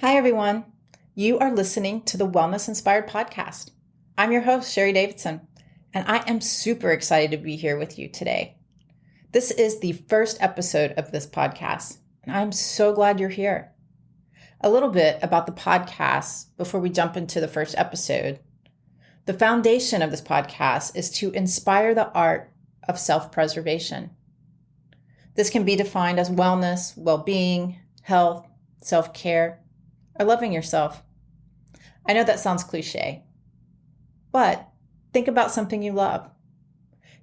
Hi, everyone. You are listening to the Wellness Inspired Podcast. I'm your host, Sherry Davidson, and I am super excited to be here with you today. This is the first episode of this podcast, and I'm so glad you're here. A little bit about the podcast before we jump into the first episode. The foundation of this podcast is to inspire the art of self-preservation. This can be defined as wellness, well-being, health, self-care, or loving yourself. I know that sounds cliche, but think about something you love.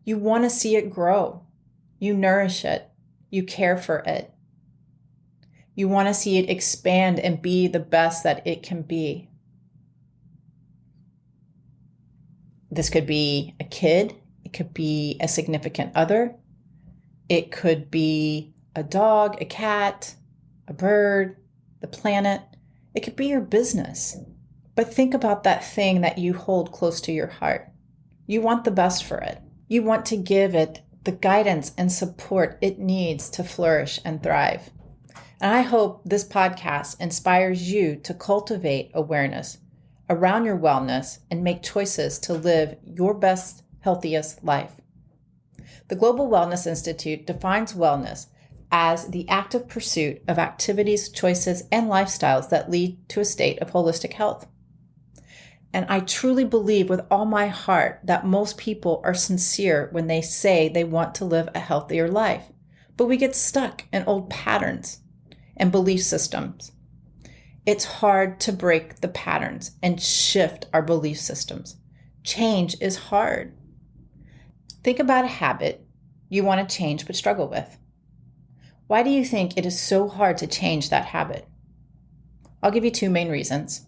You want to see it grow. You nourish it. You care for it. You want to see it expand and be the best that it can be. This could be a kid. It could be a significant other. It could be a dog, a cat, a bird, the planet. It could be your business, but think about that thing that you hold close to your heart. You want the best for it. You want to give it the guidance and support it needs to flourish and thrive. And I hope this podcast inspires you to cultivate awareness around your wellness and make choices to live your best, healthiest life. The Global Wellness Institute defines wellness as the active pursuit of activities, choices, and lifestyles that lead to a state of holistic health. And I truly believe with all my heart that most people are sincere when they say they want to live a healthier life, but we get stuck in old patterns and belief systems. It's hard to break the patterns and shift our belief systems. Change is hard. Think about a habit you want to change but struggle with. Why do you think it is so hard to change that habit? I'll give you two main reasons.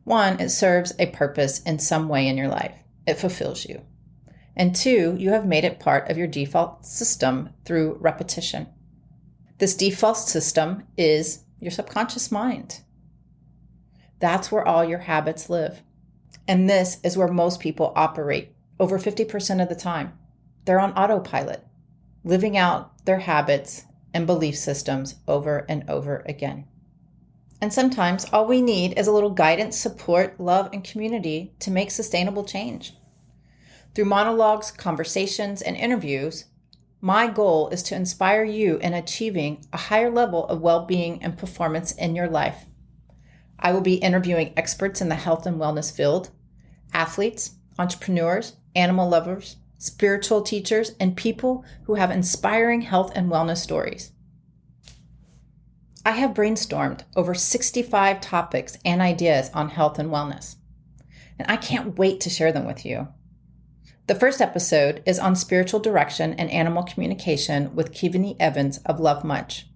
One, it serves a purpose in some way in your life. It fulfills you. And two, you have made it part of your default system through repetition. This default system is your subconscious mind. That's where all your habits live. And this is where most people operate over 50% of the time. They're on autopilot, living out their habits and belief systems over and over again. And sometimes all we need is a little guidance, support, love, and community to make sustainable change. Through monologues, conversations, and interviews, my goal is to inspire you in achieving a higher level of well-being and performance in your life. I will be interviewing experts in the health and wellness field, athletes, entrepreneurs, animal lovers, spiritual teachers, and people who have inspiring health and wellness stories. I have brainstormed over 65 topics and ideas on health and wellness, and I can't wait to share them with you. The first episode is on spiritual direction and animal communication with Keveney Evanne of Love Much.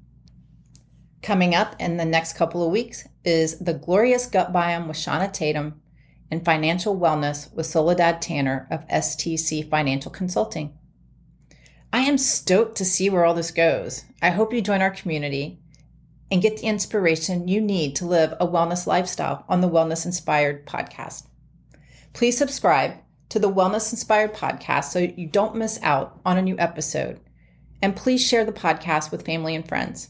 Coming up in the next couple of weeks is the glorious gut biome with Shauna Tatum and financial wellness with Soledad Tanner of STC Financial Consulting. I am stoked to see where all this goes. I hope you join our community and get the inspiration you need to live a wellness lifestyle on the Wellness Inspired Podcast. Please subscribe to the Wellness Inspired Podcast so you don't miss out on a new episode. And please share the podcast with family and friends.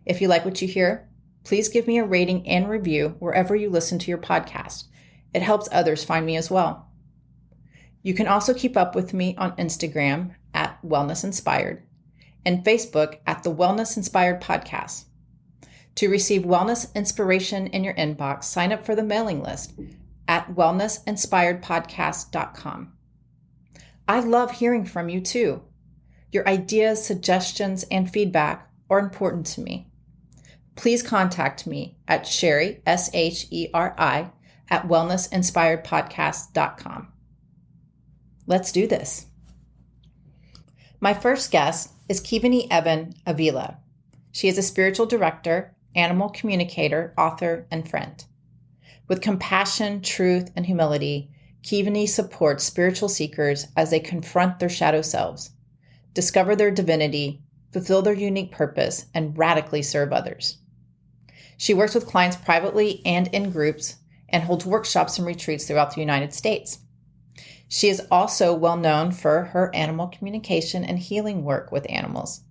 If you like what you hear, please give me a rating and review wherever you listen to your podcast. It helps others find me as well. You can also keep up with me on Instagram at Wellness Inspired and Facebook at the Wellness Inspired Podcast. To receive wellness inspiration in your inbox, sign up for the mailing list at wellnessinspiredpodcast.com. I love hearing from you too. Your ideas, suggestions, and feedback are important to me. Please contact me at Sherry, SHERI, at wellnessinspiredpodcast.com. Let's do this. My first guest is Keveney Evanne Avila. She is a spiritual director, animal communicator, author, and friend. With compassion, truth, and humility, Keveney supports spiritual seekers as they confront their shadow selves, discover their divinity, fulfill their unique purpose, and radically serve others. She works with clients privately and in groups and holds workshops and retreats throughout the United States. She is also well known for her animal communication and healing work with animals.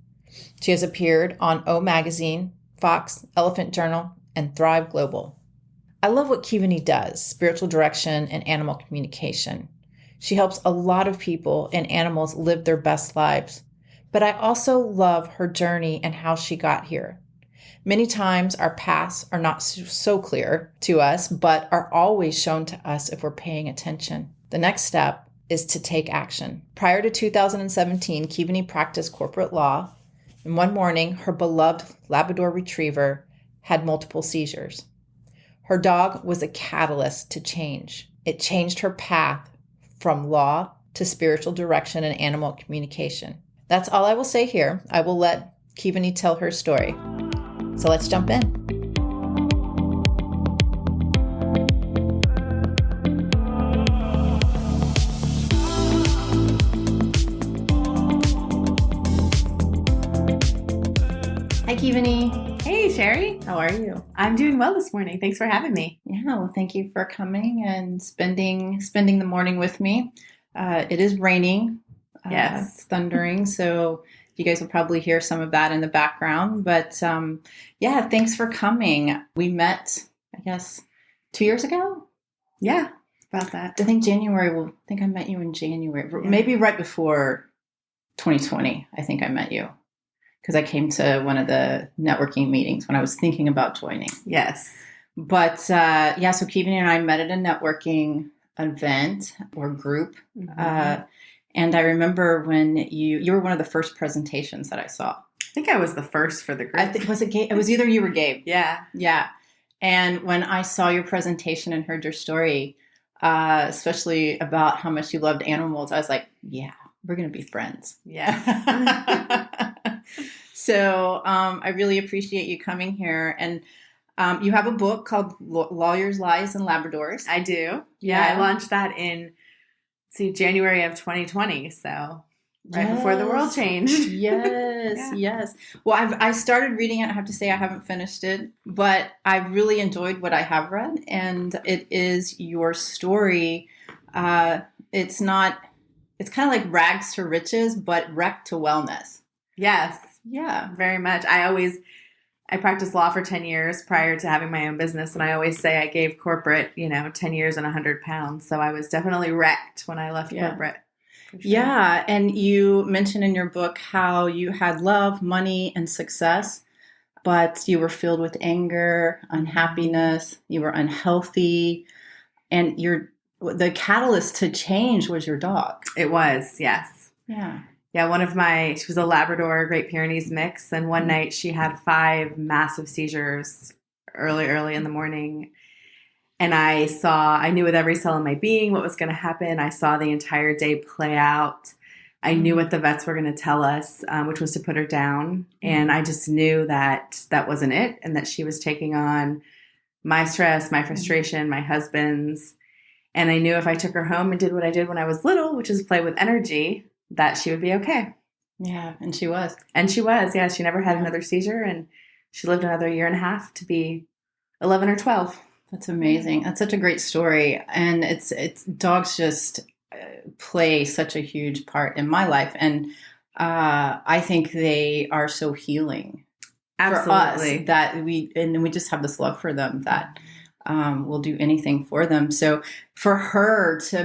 She has appeared on O Magazine, Fox, Elephant Journal, and Thrive Global. I love what Keveney does, spiritual direction and animal communication. She helps a lot of people and animals live their best lives. But I also love her journey and how she got here. Many times our paths are not so clear to us, but are always shown to us if we're paying attention. The next step is to take action. Prior to 2017, Keveney practiced corporate law, and one morning, her beloved Labrador retriever had multiple seizures. Her dog was a catalyst to change. It changed her path from law to spiritual direction and animal communication. That's all I will say here. I will let Keveney tell her story. So let's jump in. Hi, Keveney. Hey, Sherry. How are you? I'm doing well this morning. Thanks for having me. Yeah, well, thank you for coming and spending the morning with me. It is raining. Yes. It's thundering, so you guys will probably hear some of that in the background. But yeah, thanks for coming. We met, I guess, 2 years ago? Yeah, about that. I think January. I think I met you in January. Yeah. Maybe right before 2020, I think I met you. Because I came to one of the networking meetings when I was thinking about joining. Yes. But yeah, so Keveney and I met at a networking event or group. Mm-hmm. And I remember when you were one of the first presentations that I saw. I think I was the first for the group. I think it was either you or Gabe. Yeah. Yeah. And when I saw your presentation and heard your story, especially about how much you loved animals, I was like, yeah, we're going to be friends. Yeah. So I really appreciate you coming here. And you have a book called Lawyers, Lies, and Labradors. I do. Yeah. I launched that in January of 2020. So right before the world changed. Yes, yes. Well, I started reading it. I have to say I haven't finished it, but I really enjoyed what I have read. And it is your story. It's kind of like rags to riches, but wreck to wellness. Yes. Yeah. Very much. I practiced law for 10 years prior to having my own business. And I always say I gave corporate, 10 years and 100 pounds. So I was definitely wrecked when I left corporate. Sure. Yeah. And you mentioned in your book how you had love, money, and success, but you were filled with anger, unhappiness, you were unhealthy, and the catalyst to change was your dog. It was, yes. Yeah. Yeah, she was a Labrador, Great Pyrenees mix. And one night she had 5 massive seizures early in the morning. And I knew with every cell in my being what was going to happen. I saw the entire day play out. I knew what the vets were going to tell us, which was to put her down. And I just knew that wasn't it. And that she was taking on my stress, my frustration, my husband's. And I knew if I took her home and did what I did when I was little, which is play with energy, that she would be okay. Yeah, and she was. Yeah. She never had another seizure, and she lived another year and a half to be 11 or 12. That's amazing. That's such a great story. And it's dogs just play such a huge part in my life. And I think they are so healing. Absolutely. For us that we just have this love for them that we'll do anything for them. So for her to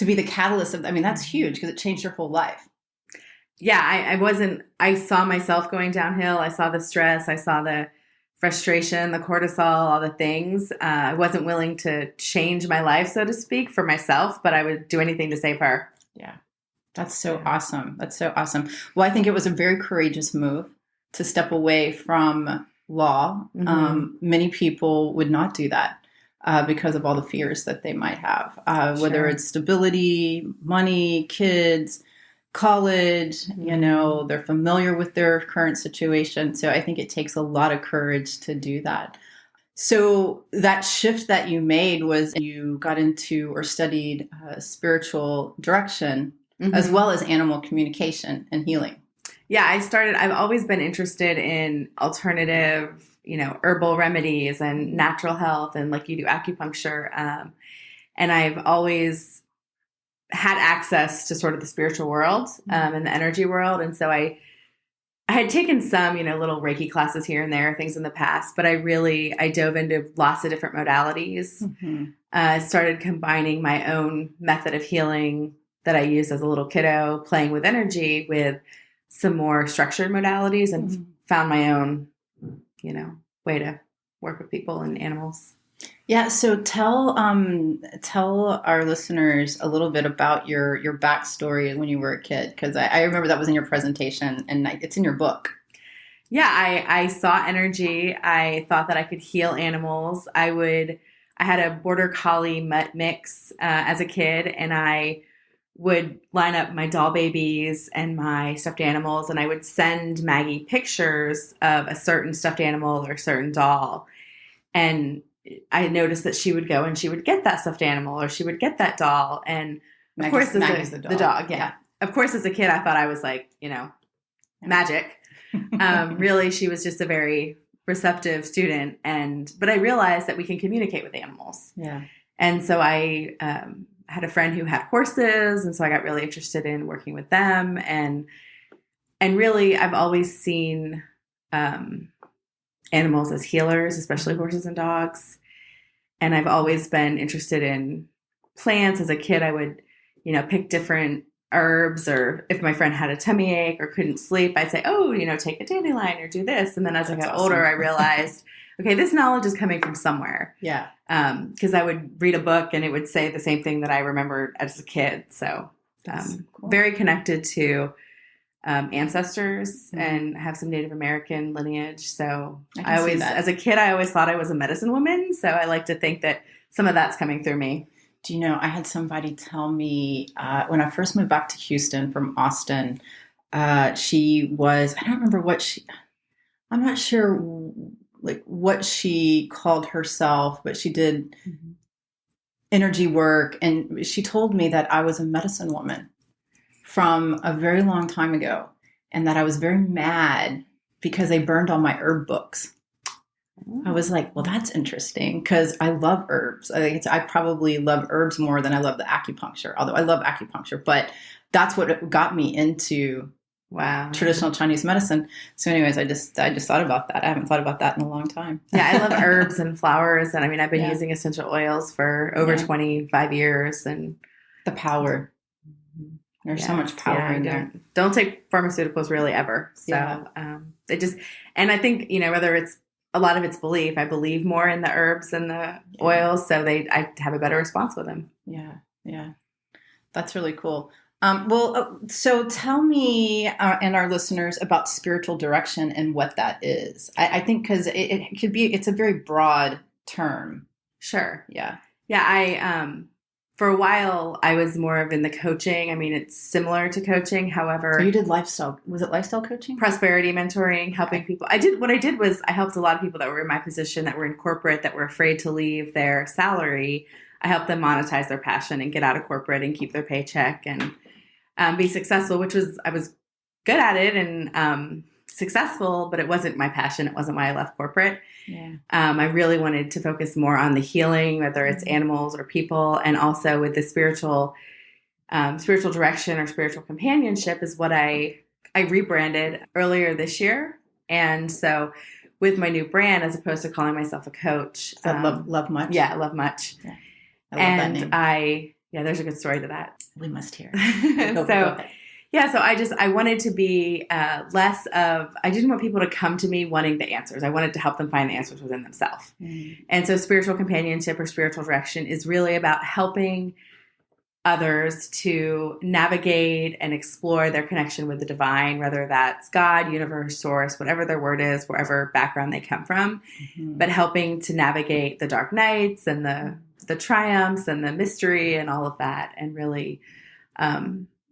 be the catalyst of, that's huge because it changed her whole life. Yeah, I saw myself going downhill. I saw the stress. I saw the frustration, the cortisol, all the things. I wasn't willing to change my life, so to speak, for myself, but I would do anything to save her. Yeah. That's so awesome. That's so awesome. Well, I think it was a very courageous move to step away from law. Mm-hmm. Many people would not do that. Because of all the fears that they might have, whether it's stability, money, kids, college, they're familiar with their current situation. So I think it takes a lot of courage to do that. So that shift that you made was you got into or studied spiritual direction as well as animal communication and healing. Yeah, I've always been interested in alternative herbal remedies and natural health, and like you do acupuncture. And I've always had access to sort of the spiritual world and the energy world. And so I had taken some, little Reiki classes here and there, things in the past, but I dove into lots of different modalities. Started combining my own method of healing that I used as a little kiddo, playing with energy with some more structured modalities, and found my own, way to work with people and animals. Yeah. So tell our listeners a little bit about your backstory when you were a kid, because I remember that was in your presentation and it's in your book. Yeah, I saw energy. I thought that I could heal animals. I had a border collie mutt mix as a kid, and I would line up my doll babies and my stuffed animals, and I would send Maggie pictures of a certain stuffed animal or a certain doll. And I noticed that she would go and she would get that stuffed animal or she would get that doll. And of course, Maggie's the dog. Yeah. Of course, as a kid, I thought I was like, magic. Really, she was just a very receptive student. But I realized that we can communicate with animals. Yeah. And so I had a friend who had horses. And so I got really interested in working with them. And really, I've always seen animals as healers, especially horses and dogs. And I've always been interested in plants. As a kid, I would, pick different herbs, or if my friend had a tummy ache or couldn't sleep, I'd say, take a dandelion or do this. And then as I got older, I realized, okay, this knowledge is coming from somewhere. Yeah. Because I would read a book and it would say the same thing that I remembered as a kid. So cool. Very connected to ancestors and have some Native American lineage. So I always, as a kid, I always thought I was a medicine woman. So I like to think that some of that's coming through me. Do you know, I had somebody tell me when I first moved back to Houston from Austin, she was, I don't remember I'm not sure like what she called herself, but she did energy work. And she told me that I was a medicine woman from a very long time ago, and that I was very mad because they burned all my herb books. I was like, well, that's interesting, because I love herbs. I probably love herbs more than I love the acupuncture, although I love acupuncture, but that's what got me into traditional Chinese medicine. So anyways, I just thought about that. I haven't thought about that in a long time. Yeah, I love herbs and flowers. And I mean, I've been using essential oils for over 25 years. And the power. There's so much power in there. Don't take pharmaceuticals really ever. So and I think, whether it's a lot of it's belief, I believe more in the herbs and the oils. So I have a better response with them. Yeah. Yeah. That's really cool. So tell me and our listeners about spiritual direction and what that is. I think because it's a very broad term. Sure. Yeah. Yeah. For a while, I was more of in the coaching. I mean, it's similar to coaching. However, you did lifestyle. Was it lifestyle coaching? Prosperity mentoring, helping people. What I did was I helped a lot of people that were in my position, that were in corporate, that were afraid to leave their salary. I helped them monetize their passion and get out of corporate and keep their paycheck and be successful, I was good at it and successful, but it wasn't my passion. It wasn't why I left corporate. Yeah. I really wanted to focus more on the healing, whether it's animals or people, and also with the spiritual direction or spiritual companionship is what I rebranded earlier this year. And so with my new brand, as opposed to calling myself a coach. Love Much? Yeah, Love Much. Yeah. I love that name. There's a good story to that. We must hear. So I wanted to be less of, I didn't want people to come to me wanting the answers. I wanted to help them find the answers within themselves. Mm-hmm. And so spiritual companionship or spiritual direction is really about helping others to navigate and explore their connection with the divine, whether that's God, universe, source, whatever their word is, wherever background they come from, but helping to navigate the dark nights and the triumphs and the mystery and all of that. And really,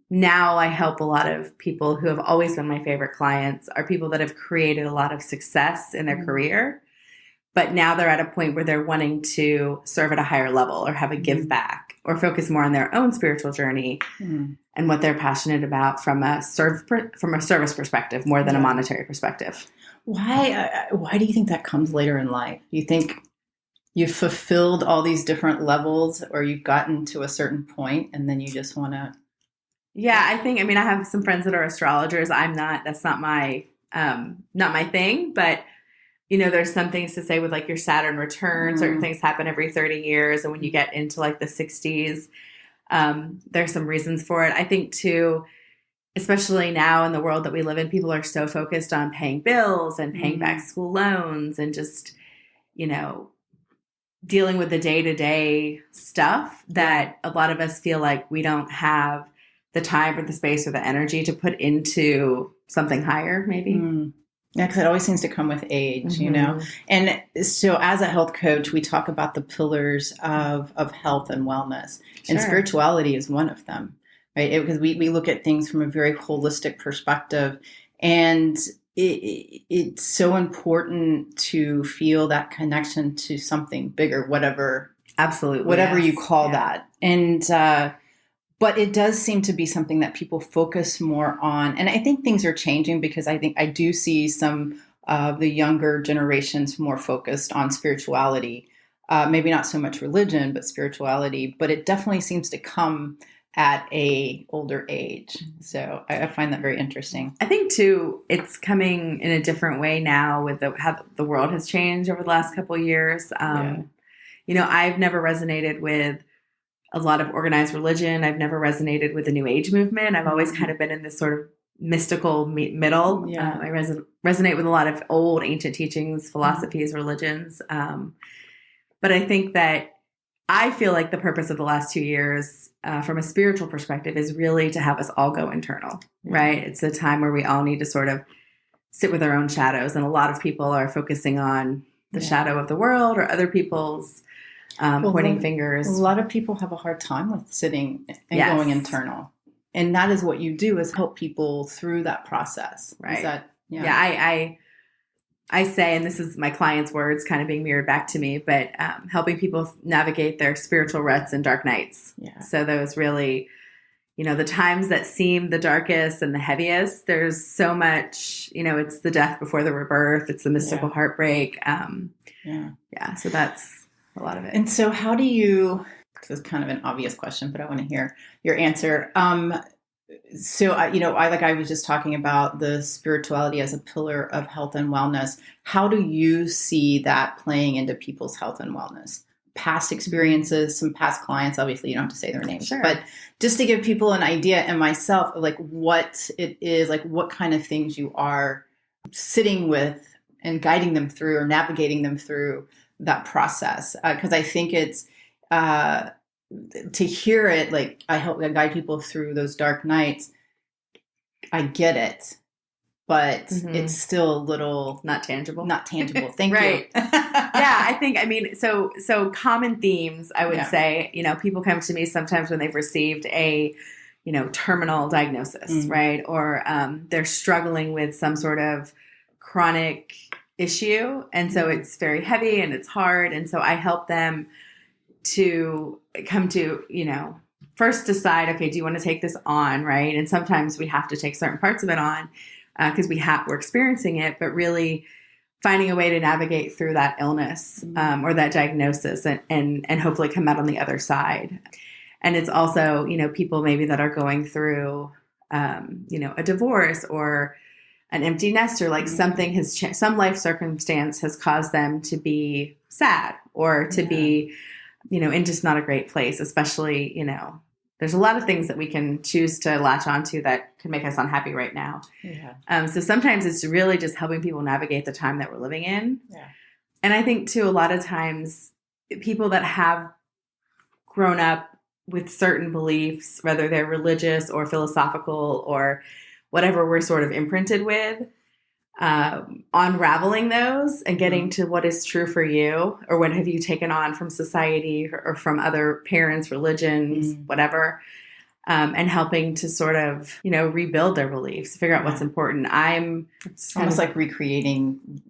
now I help a lot of people who have always been my favorite clients are people that have created a lot of success in their career, but now they're at a point where they're wanting to serve at a higher level or have a give back or focus more on their own spiritual journey and what they're passionate about from a service perspective more than a monetary perspective. Why do you think that comes later in life? Do you think you've fulfilled all these different levels, or you've gotten to a certain point and then you just want to... Yeah, I have some friends that are astrologers. I'm not, that's not my not my thing, but there's some things to say with like your Saturn return. Certain things happen every 30 years. And when you get into like the 60s, there's some reasons for it. I think too, especially now in the world that we live in, people are so focused on paying bills and paying back school loans and just, dealing with the day-to-day stuff that a lot of us feel like we don't have the time or the space or the energy to put into something higher, maybe. Yeah, because it always seems to come with age, And so as a health coach, we talk about the pillars of health and wellness. Sure. And spirituality is one of them, right? Because we look at things from a very holistic perspective. And it's so important to feel that connection to something bigger, whatever you call that. And but it does seem to be something that people focus more on. And I think things are changing because I think I do see some of the younger generations more focused on spirituality. Maybe not so much religion, but spirituality. But it definitely seems to come at a older age. So I find that very interesting. I think too, it's coming in a different way now with how the world has changed over the last couple of years. I've never resonated with a lot of organized religion. I've never resonated with the New Age movement. I've always kind of been in this sort of mystical middle. I resonate with a lot of old ancient teachings, philosophies, religions. But I think that I feel like the purpose of the last 2 years from a spiritual perspective is really to have us all go internal, right? It's a time where we all need to sort of sit with our own shadows. And a lot of people are focusing on the shadow of the world or other people's pointing fingers. A lot of people have a hard time with sitting and going internal. And that is what you do, is help people through that process. Right. I say, and this is my clients' words kind of being mirrored back to me, but helping people navigate their spiritual ruts and dark nights. Yeah. So those really, the times that seem the darkest and the heaviest, there's so much, it's the death before the rebirth. It's the mystical heartbreak. So that's a lot of it. And so how do you, this is kind of an obvious question, but I want to hear your answer. So, I was just talking about the spirituality as a pillar of health and wellness. How do you see that playing into people's health and wellness? Past experiences, some past clients, obviously you don't have to say their names, but just to give people an idea, and myself, of like what it is, like what kind of things you are sitting with and guiding them through or navigating them through that process. Because I think it's, to hear it, like I guide people through those dark nights. I get it, but it's still a little not tangible. Thank you. I think, so common themes, I would say, people come to me sometimes when they've received a, terminal diagnosis, right? Or they're struggling with some sort of chronic issue. And so it's very heavy and it's hard. And so I help them to come to, first decide, okay, do you want to take this on, right? And sometimes we have to take certain parts of it on because we're experiencing it, but really finding a way to navigate through that illness or that diagnosis and hopefully come out on the other side. And it's also, people maybe that are going through, a divorce or an empty nester, like something has some life circumstance has caused them to be sad or to be in just not a great place, especially, there's a lot of things that we can choose to latch onto that can make us unhappy right now. Yeah. So sometimes it's really just helping people navigate the time that we're living in. Yeah. And I think too, a lot of times people that have grown up with certain beliefs, whether they're religious or philosophical or whatever we're sort of imprinted with, unraveling those and getting to what is true for you, or what have you taken on from society or from other parents, religions, whatever, and helping to sort of, rebuild their beliefs, figure out what's important. It's almost like recreating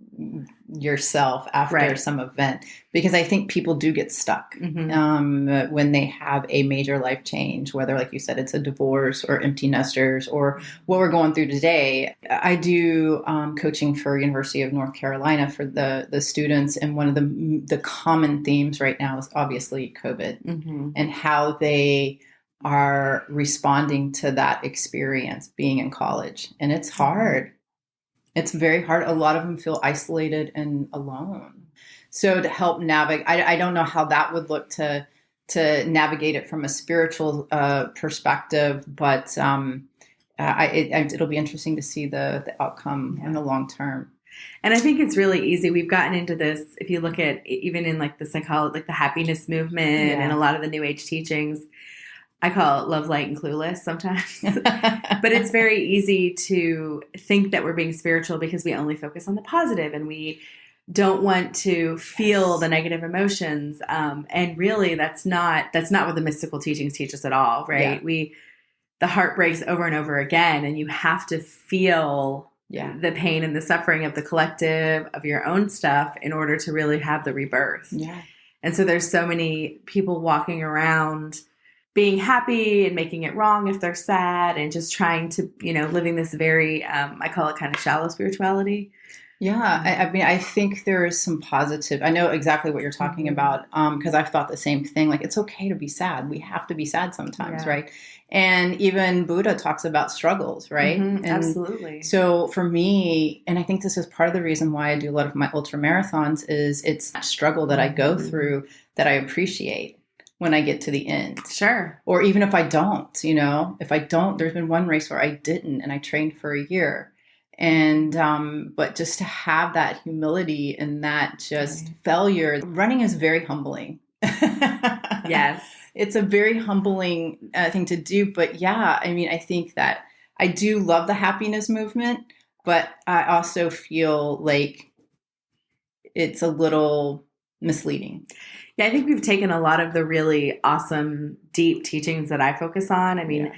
yourself after some event, because I think people do get stuck when they have a major life change, whether, like you said, it's a divorce or empty nesters or what we're going through today. I do coaching for University of North Carolina for the students, and one of the common themes right now is obviously COVID and how they are responding to that experience being in college. And it's hard. It's very hard. A lot of them feel isolated and alone. So to help navigate, I don't know how that would look to navigate it from a spiritual perspective, but it'll be interesting to see the outcome in the long term. And I think it's really easy. We've gotten into this, if you look at even in like the psychology, like the happiness movement and a lot of the New Age teachings, I call it love, light, and clueless sometimes. But it's very easy to think that we're being spiritual because we only focus on the positive and we don't want to feel the negative emotions. And really that's not what the mystical teachings teach us at all, right? Yeah. The heart breaks over and over again, and you have to feel the pain and the suffering of the collective, of your own stuff, in order to really have the rebirth. Yeah. And so there's so many people walking around being happy and making it wrong if they're sad, and just trying to, living this very, I call it kind of shallow spirituality. Yeah. I mean, I think there is some positive. I know exactly what you're talking about, because I've thought the same thing. Like, it's okay to be sad. We have to be sad sometimes, right? And even Buddha talks about struggles, right? And absolutely. So for me, and I think this is part of the reason why I do a lot of my ultra marathons, is it's that struggle that I go through that I appreciate when I get to the end. Sure. Or even if I don't, if I don't, there's been one race where I didn't, and I trained for a year. And, but just to have that humility and that just failure, running is very humbling. Yes. It's a very humbling thing to do. But yeah, I mean, I think that I do love the happiness movement, but I also feel like it's a little misleading. Yeah, I think we've taken a lot of the really awesome, deep teachings that I focus on. I mean,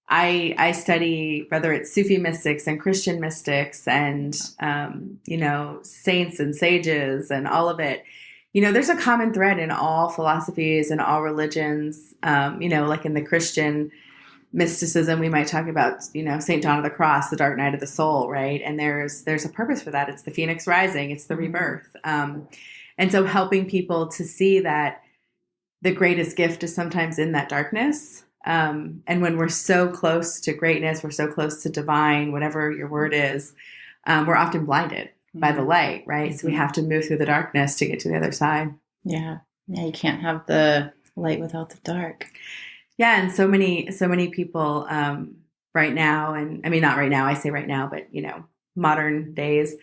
I study whether it's Sufi mystics and Christian mystics and, saints and sages and all of it. There's a common thread in all philosophies and all religions. Like in the Christian mysticism, we might talk about, St. John of the Cross, the dark night of the soul, right? And there's a purpose for that. It's the phoenix rising. It's the rebirth. And so helping people to see that the greatest gift is sometimes in that darkness. And when we're so close to greatness, we're so close to divine, whatever your word is, we're often blinded by the light, right? So we have to move through the darkness to get to the other side. Yeah. Yeah. You can't have the light without the dark. Yeah. And so many people, right now, and I mean, not right now, I say right now, but, modern days,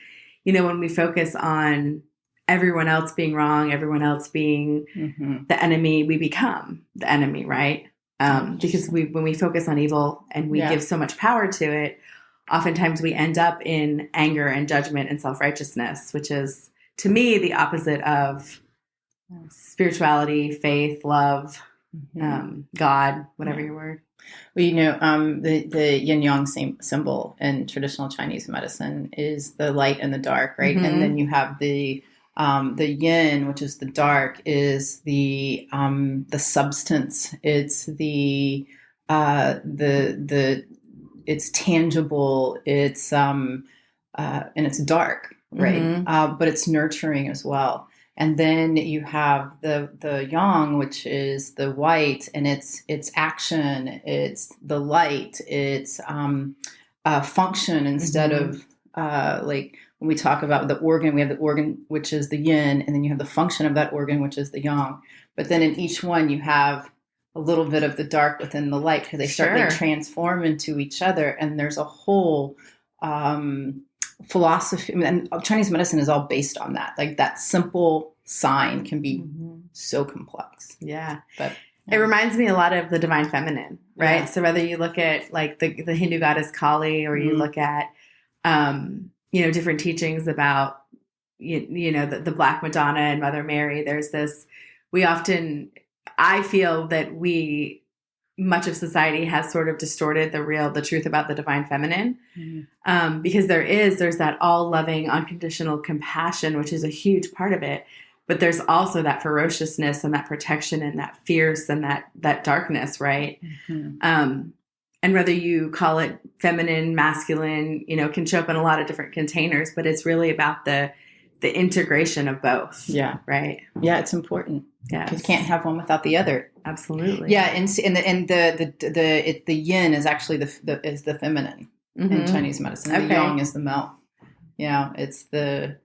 when we focus on everyone else being wrong, everyone else being the enemy, we become the enemy, right? Because when we focus on evil and we give so much power to it, oftentimes we end up in anger and judgment and self-righteousness, which is, to me, the opposite of spirituality, faith, love, God, whatever your word. Well, the yin-yang symbol in traditional Chinese medicine is the light and the dark, right? And then you have the yin, which is the dark, is the substance. It's it's tangible. It's and it's dark, right? But it's nurturing as well. And then you have the yang, which is the white, and it's action. It's the light. It's function instead of like. When we talk about the organ, we have the organ, which is the yin, and then you have the function of that organ, which is the yang. But then in each one, you have a little bit of the dark within the light, because they start to transform into each other. And there's a whole philosophy. And Chinese medicine is all based on that. Like, that simple sign can be so complex. Yeah. But it reminds me a lot of the divine feminine, right? Yeah. So whether you look at like the Hindu goddess Kali, or you look at, different teachings about, the Black Madonna and Mother Mary, there's this, I feel that much of society has sort of distorted the truth about the divine feminine. Because there's that all loving, unconditional compassion, which is a huge part of it. But there's also that ferociousness and that protection and that fierce and that darkness, right? And whether you call it feminine, masculine, can show up in a lot of different containers, but it's really about the integration of both. Yeah. Right. Yeah. It's important. Yeah. Because you can't have one without the other. Absolutely. Yeah. And the yin is actually the feminine in Chinese medicine. The yang is the male. It's the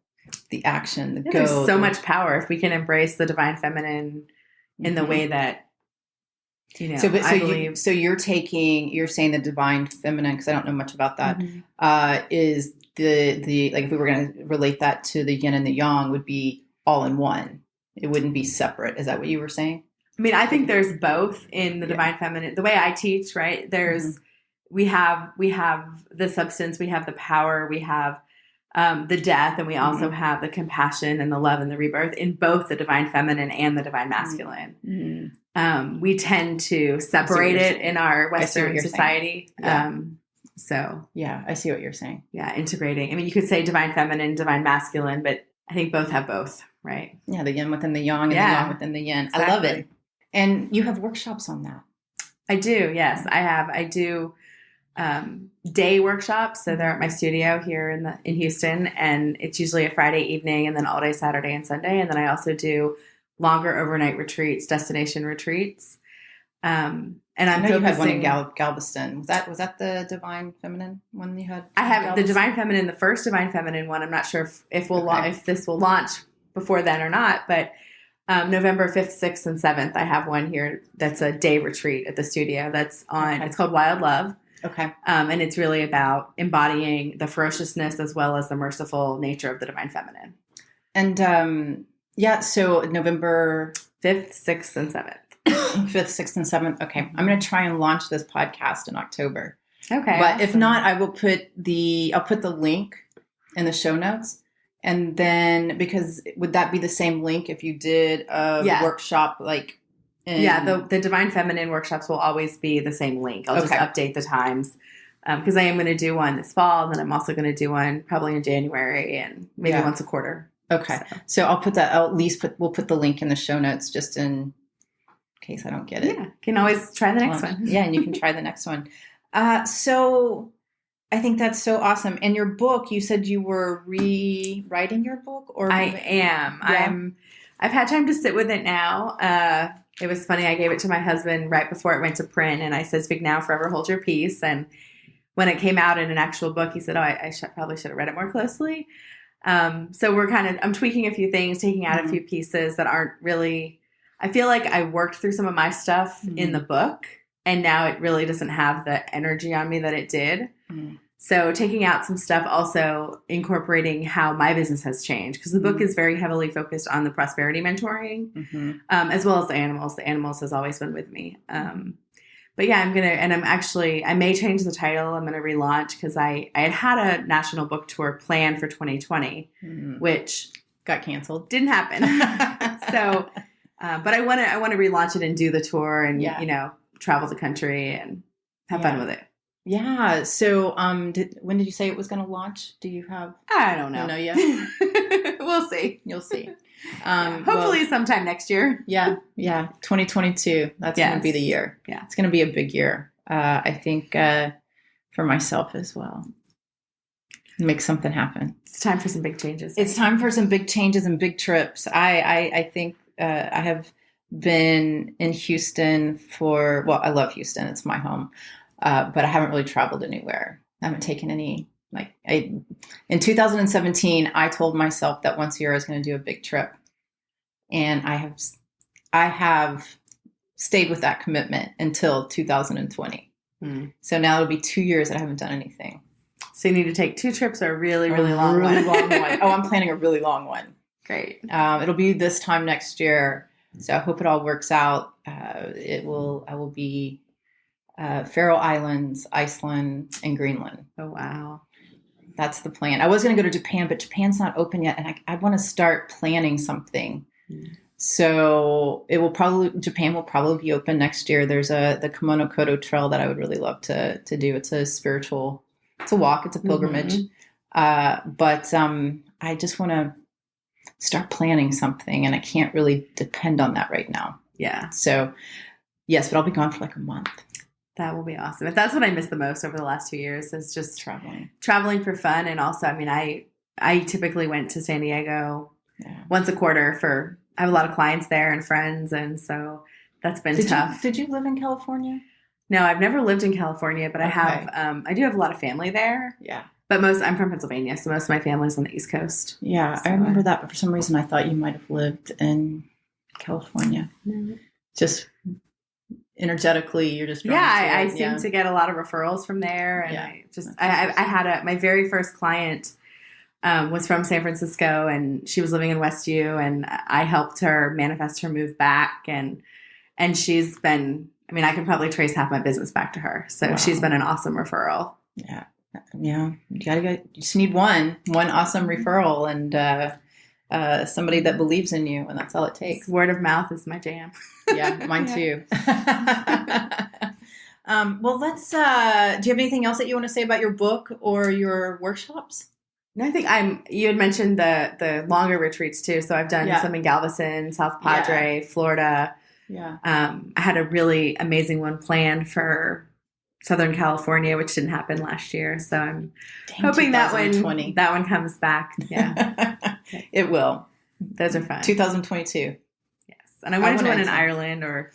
action, the go. There's so much power if we can embrace the divine feminine in the way that, I believe. You're saying the divine feminine, because I don't know much about that, is the like, if we were going to relate that to the yin and the yang, would be all in one. It wouldn't be separate. Is that what you were saying? I mean, I think there's both in the divine feminine. The way I teach, right? There's we have the substance, we have the power, we have the death, and we also have the compassion and the love and the rebirth in both the divine feminine and the divine masculine. We tend to separate it in our Western society. I see what you're saying. Yeah, integrating. I mean, you could say divine feminine, divine masculine, but I think both have both, right? Yeah, the yin within the yang and the yang within the yin. Exactly. I love it. And you have workshops on that. I do, yes. I do day workshops. So they're at my studio here in Houston, and it's usually a Friday evening and then all day Saturday and Sunday. And then I also do longer overnight retreats, destination retreats. And I'm you had one in Galveston. Was that the divine feminine one you had? I have the divine feminine, the first divine feminine one. I'm not sure if this will launch before then or not, but November 5th, 6th, and 7th, I have one here that's a day retreat at the studio. That's on. It's called Wild Love. Okay. And it's really about embodying the ferociousness as well as the merciful nature of the divine feminine. And so November 5th, 6th, and 7th. 5th, 6th, and 7th. Okay. I'm going to try and launch this podcast in October. Okay. But if not, I'll put the link in the show notes. And then, because would that be the same link if you did a workshop like? The divine feminine workshops will always be the same link. I'll just update the times because I am going to do one this fall, and then I'm also going to do one probably in January and maybe once a quarter. Okay, so I'll put that. We'll put the link in the show notes just in case I don't get it. Yeah, you can always try the next one. Yeah, and you can try the next one. So I think that's so awesome. And your book, you said you were rewriting your book, or I am. Yeah. I've had time to sit with it now. It was funny. I gave it to my husband right before it went to print, and I said, "Speak now, forever hold your peace." And when it came out in an actual book, he said, "Oh, I probably should have read it more closely." So I'm tweaking a few things, taking out a few pieces that aren't really. I feel like I worked through some of my stuff in the book, and now it really doesn't have the energy on me that it did. So taking out some stuff, also incorporating how my business has changed, because the book is very heavily focused on the prosperity mentoring, as well as the animals. The animals has always been with me. But yeah, I may change the title. I'm going to relaunch because I had a national book tour planned for 2020, which got canceled. Didn't happen. So, but I want to relaunch it and do the tour and, travel the country and have fun with it. Yeah. So, when did you say it was going to launch? Do you have? I don't know. You know yet? We'll see. You'll see. Hopefully sometime next year. Yeah. 2022. That's going to be the year. Yeah. It's going to be a big year. I think for myself as well. Make something happen. It's time for some big changes. It's time for some big changes and big trips. I think I have been in Houston I love Houston. It's my home. But I haven't really traveled anywhere. I haven't taken any, in 2017, I told myself that once a year I was going to do a big trip. And I have stayed with that commitment until 2020. So now it'll be 2 years that I haven't done anything. So you need to take 2 trips or a really, really long one. Oh, I'm planning a really long one. Great. It'll be this time next year. So I hope it all works out. I will be Faroe Islands, Iceland, and Greenland. Oh, wow. That's the plan. I was going to go to Japan, but Japan's not open yet. And I want to start planning something. So Japan will probably be open next year. There's the Kimono Kodo Trail that I would really love to do. It's a walk. It's a pilgrimage. But I just want to start planning something, and I can't really depend on that right now. Yeah. So yes, but I'll be gone for a month. That will be awesome. If that's what I missed the most over the last 2 years, is just traveling for fun. And also, I typically went to San Diego once a quarter I have a lot of clients there and friends. And so that's been tough. Did you live in California? No, I've never lived in California, but I do have a lot of family there. Yeah. But I'm from Pennsylvania, so most of my family's on the East Coast. Yeah, So I remember that, but for some reason I thought you might have lived in California. No. Just energetically, you're just drawn Yeah, to I it. seem to get a lot of referrals from there, and Yeah. I had my very first client was from San Francisco, and she was living in Westview, and I helped her manifest her move back, and she's been. I mean, I can probably trace half my business back to her, so Wow. She's been an awesome referral. Yeah. You just need one awesome referral and somebody that believes in you, and that's all it takes. Word of mouth is my jam. Yeah, mine too. Well, let's. Do you have anything else that you want to say about your book or your workshops? No, I think you had mentioned the longer retreats too. So I've done some in Galveston, South Padre, Florida. Yeah. I had a really amazing one planned for Southern California, which didn't happen last year. So I'm hoping that one comes back. Yeah. It will. Those are fun. 2022. Yes. And I wanted to one in Ireland or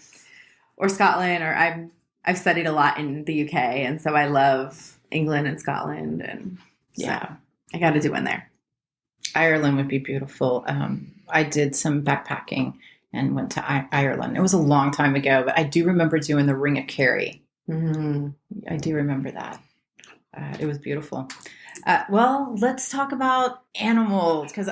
Scotland, or I've studied a lot in the UK, and so I love England and Scotland, and so I got to do one there. Ireland would be beautiful. I did some backpacking and went to Ireland. It was a long time ago, but I do remember doing the Ring of Kerry. Mm-hmm. I do remember that. It was beautiful. Well, let's talk about animals, because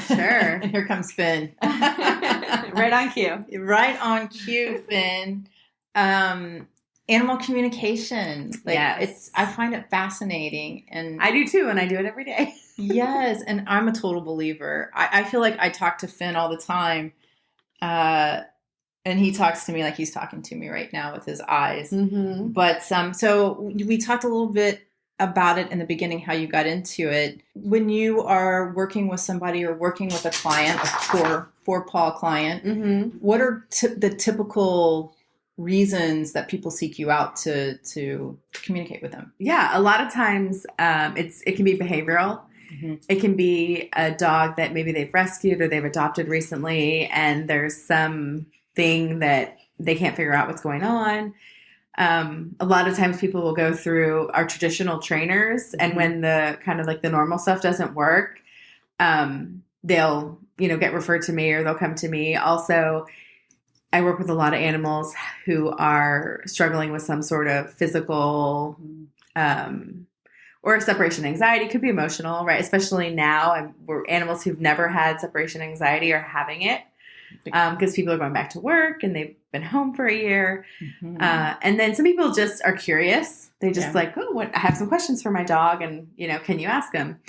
sure. Here comes Finn. Right on cue. Right on cue, Finn. Animal communication. Yes. I find it fascinating, and I do too, and I do it every day. Yes, and I'm a total believer. I feel like I talk to Finn all the time, and he talks to me like he's talking to me right now with his eyes. Mm-hmm. But so we talked a little bit about it in the beginning, how you got into it. When you are working with somebody or working with a client, a four-paw client, mm-hmm. what are the typical reasons that people seek you out to communicate with them? Yeah, a lot of times it can be behavioral. Mm-hmm. It can be a dog that maybe they've rescued or they've adopted recently, and there's something that they can't figure out what's going on. A lot of times people will go through our traditional trainers, and when the kind of like the normal stuff doesn't work, they'll, get referred to me, or they'll come to me. Also, I work with a lot of animals who are struggling with some sort of physical, or separation anxiety. Could be emotional, right? Especially now, we're animals who've never had separation anxiety are having it. Because people are going back to work and they've been home for a year. Mm-hmm. And then some people just are curious. They just I have some questions for my dog, and, can you ask them?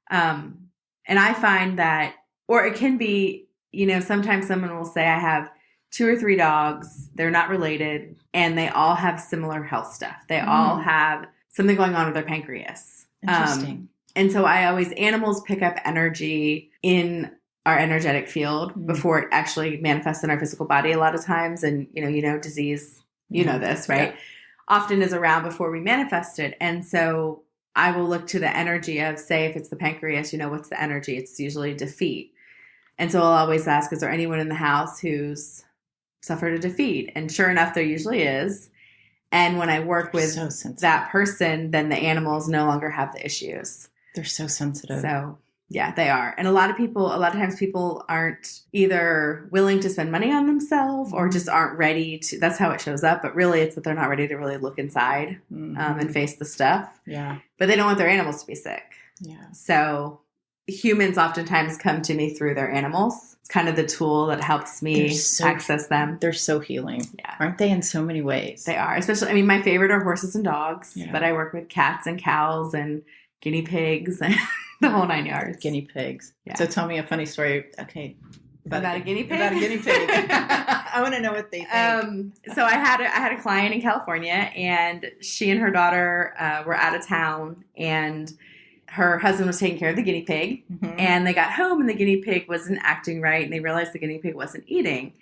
And I find that, or it can be, sometimes someone will say, I have 2 or 3 dogs. They're not related, and they all have similar health stuff. They all have something going on with their pancreas. Interesting. And so animals pick up energy in our energetic field before it actually manifests in our physical body a lot of times. And, disease, know this, right? Yeah. Often is around before we manifest it. And so I will look to the energy of, say, if it's the pancreas, what's the energy? It's usually defeat. And so I'll always ask, is there anyone in the house who's suffered a defeat? And sure enough, there usually is. And when I work with that person, then the animals no longer have the issues. They're so sensitive. So yeah, they are. And a lot of times people aren't either willing to spend money on themselves or just aren't ready to, that's how it shows up. But really it's that they're not ready to really look inside and face the stuff. Yeah. But they don't want their animals to be sick. Yeah. So humans oftentimes come to me through their animals. It's kind of the tool that helps me access them. They're so healing. Yeah. Aren't they in so many ways? They are. Especially, my favorite are horses and dogs, but I work with cats and cows and guinea pigs and the whole 9 yards. Guinea pigs. Yeah. So tell me a funny story. Okay. About a guinea pig? About a guinea pig. I want to know what they think. So I had a client in California, and she and her daughter were out of town, and her husband was taking care of the guinea pig, and they got home and the guinea pig wasn't acting right, and they realized the guinea pig wasn't eating.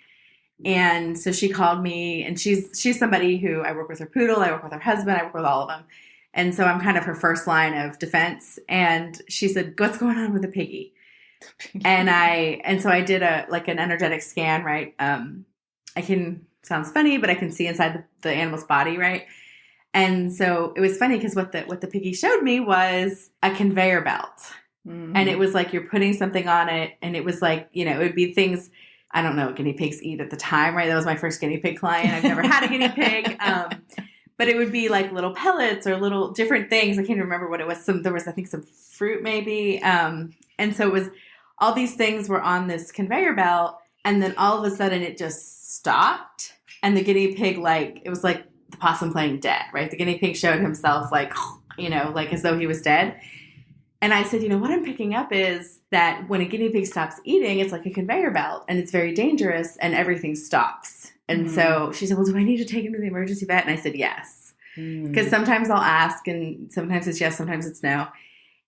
And so she called me, and she's somebody who, I work with her poodle, I work with her husband, I work with all of them. And so I'm kind of her first line of defense. And she said, what's going on with the piggy? And so I did an energetic scan, right? Sounds funny, but I can see inside the animal's body, right? And so it was funny because what the piggy showed me was a conveyor belt. Mm-hmm. And it was like you're putting something on it, and it was like, it would be things, I don't know what guinea pigs eat at the time, right? That was my first guinea pig client. I've never had a guinea pig. But it would be like little pellets or little different things. I can't remember what it was. There was, I think, some fruit maybe. And so it was, all these things were on this conveyor belt, and then all of a sudden it just stopped. And the guinea pig, it was like the possum playing dead, right? The guinea pig showed himself like as though he was dead. And I said, what I'm picking up is that when a guinea pig stops eating, it's like a conveyor belt, and it's very dangerous, and everything stops. And so she said, well, do I need to take him to the emergency vet? And I said, yes. Because sometimes I'll ask, and sometimes it's yes, sometimes it's no.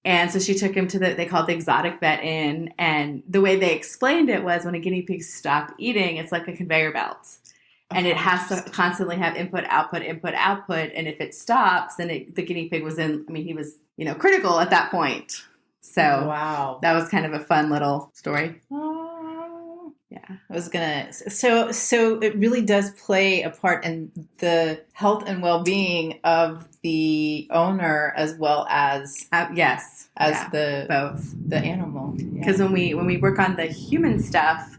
And so she took him to they call it the exotic vet inn. And the way they explained it was when a guinea pig stopped eating, it's like a conveyor belt. And it has to constantly have input, output, input, output. And if it stops, then the guinea pig was he was, critical at that point. So wow, that was kind of a fun little story. Oh, yeah. I was going to, so it really does play a part in the health and well-being of the owner as well as, yes, both the animal. Because when we work on the human stuff,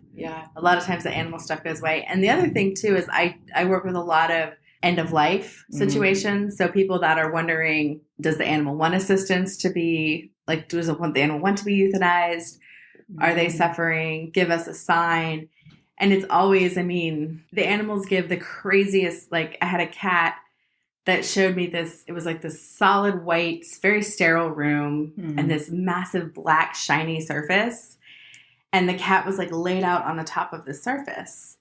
a lot of times the animal stuff goes away. And the other thing too is I work with a lot of end of life situations. So people that are wondering, does the animal want assistance to be does the animal want to be euthanized? Are they suffering? Give us a sign. And it's always, the animals give the craziest, I had a cat that showed me this. It was like this solid white, very sterile room and this massive black shiny surface. And the cat was laid out on the top of the surface.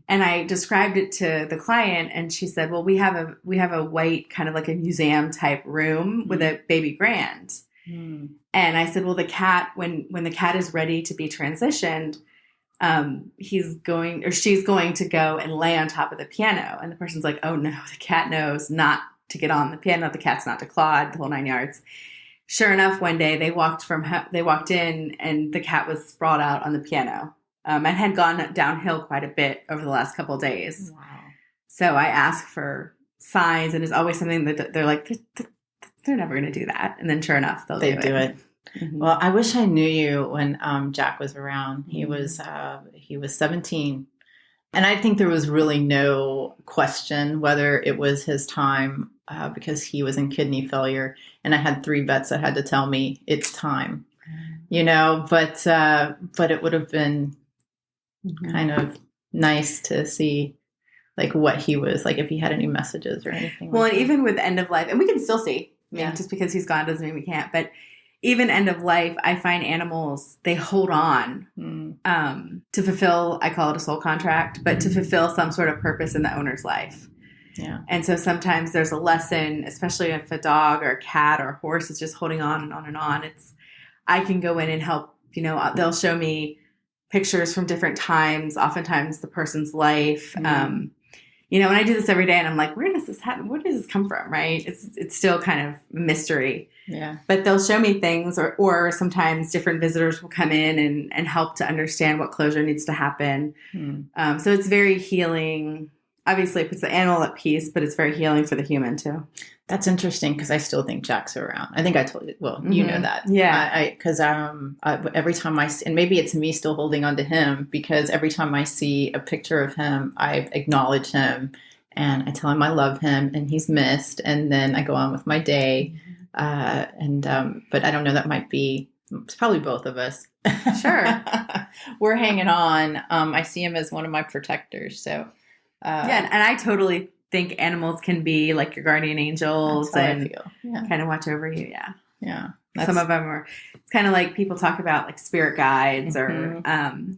And I described it to the client, and she said, well, we have a white kind of like a museum type room with a baby grand. And I said, well, the cat, when the cat is ready to be transitioned, she's going to go and lay on top of the piano. And the person's like, oh no, the cat knows not to get on the piano. The cat's not to claw, the whole 9 yards. Sure enough, one day they walked in, and the cat was sprawled out on the piano, and had gone downhill quite a bit over the last couple of days. Wow. So I ask for signs, and it's always something that they're like, they're never going to do that. And then sure enough, they do it. Mm-hmm. Well, I wish I knew you when Jack was around. He was 17. And I think there was really no question whether it was his time because he was in kidney failure. And I had 3 vets that had to tell me it's time, but it would have been kind of nice to see what he was if he had any messages or anything. Well, and even with end of life, and we can still see, just because he's gone doesn't mean we can't, but even end of life, I find animals, they hold on to fulfill, I call it a soul contract, but to fulfill some sort of purpose in the owner's life. Yeah. And so sometimes there's a lesson, especially if a dog or a cat or a horse is just holding on and on and on. I can go in and help, they'll show me pictures from different times, oftentimes the person's life. And I do this every day, and I'm like, where does this happen? Where does this come from? Right. It's still kind of a mystery. Yeah. But they'll show me things, or sometimes different visitors will come in and help to understand what closure needs to happen. So it's very healing. Obviously, it puts the animal at peace, but it's very healing for the human too. That's interesting because I still think Jack's around. I think I told you. Well, you know that. Yeah. Because every time and maybe it's me still holding on to him, because every time I see a picture of him, I acknowledge him and I tell him I love him and he's missed. And then I go on with my day. But I don't know, it's probably both of us. Sure. We're hanging on. I see him as one of my protectors. So, and I totally think animals can be like your guardian angels and kind of watch over you. Yeah. Yeah. Some of them are, it's kind of like people talk about like spirit guides or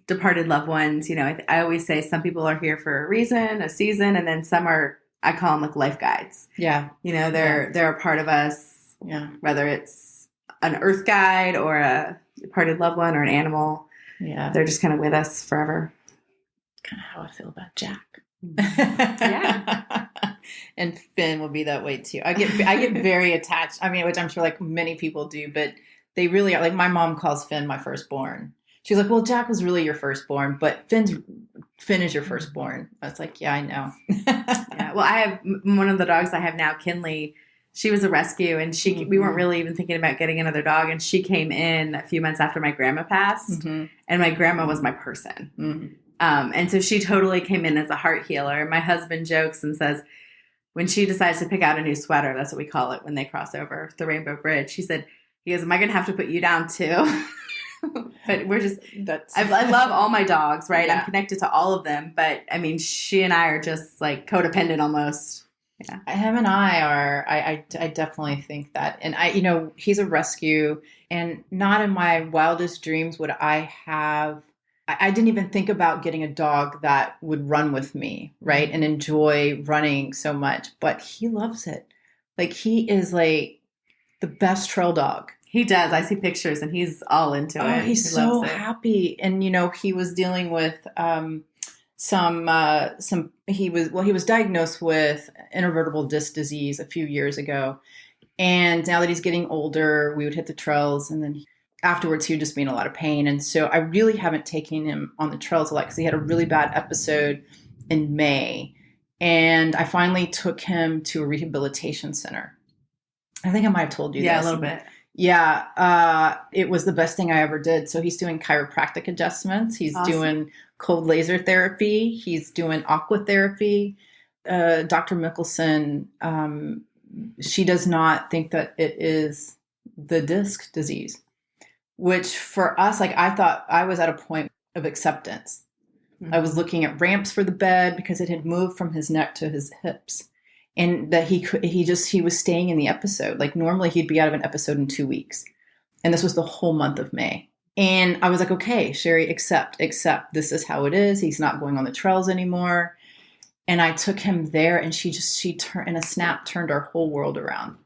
departed loved ones. I always say some people are here for a reason, a season, and then some are, I call them like life guides. Yeah. They're a part of us. Yeah. Whether it's an earth guide or a departed loved one or an animal. Yeah. They're just kind of with us forever. Kind of how I feel about Jack. Yeah. And Finn will be that way too. I get very attached. Which I'm sure like many people do, but they really are. Like my mom calls Finn my firstborn. She's like, well, Jack was really your firstborn, but Finn is your firstborn. I was like, yeah, I know. Yeah. Well, I have one of the dogs I have now, Kinley. She was a rescue, and we weren't really even thinking about getting another dog. And she came in a few months after my grandma passed, and my grandma was my person. And so she totally came in as a heart healer. My husband jokes and says, when she decides to pick out a new sweater, that's what we call it when they cross over the Rainbow Bridge. He goes, am I going to have to put you down too? But we're just, I love all my dogs, right? Yeah. I'm connected to all of them. But I mean, she and I are just like codependent almost. Yeah. Him and I are, I definitely think that. And he's a rescue, and not in my wildest dreams would I have, I didn't even think about getting a dog that would run with me, right? And enjoy running so much, but he loves it. Like, he is like the best trail dog. He does. I see pictures and he's all into it. He's so happy. And, he was dealing with, he was diagnosed with intervertebral disc disease a few years ago. And now that he's getting older, we would hit the trails, and then afterwards he would just be in a lot of pain. And so I really haven't taken him on the trails a lot because he had a really bad episode in May. And I finally took him to a rehabilitation center. I think I might have told you this. Yeah, a little bit. Yeah, it was the best thing I ever did. So he's doing chiropractic adjustments. He's doing cold laser therapy. He's doing aqua therapy. Dr. Mickelson, she does not think that it is the disc disease, which for us, like, I thought I was at a point of acceptance. I was looking at ramps for the bed because it had moved from his neck to his hips. And that he was staying in the episode. Like, normally he'd be out of an episode in 2 weeks. And this was the whole month of May. And I was like, okay, Sherry, accept. This is how it is. He's not going on the trails anymore. And I took him there, and she turned, in a snap, turned our whole world around.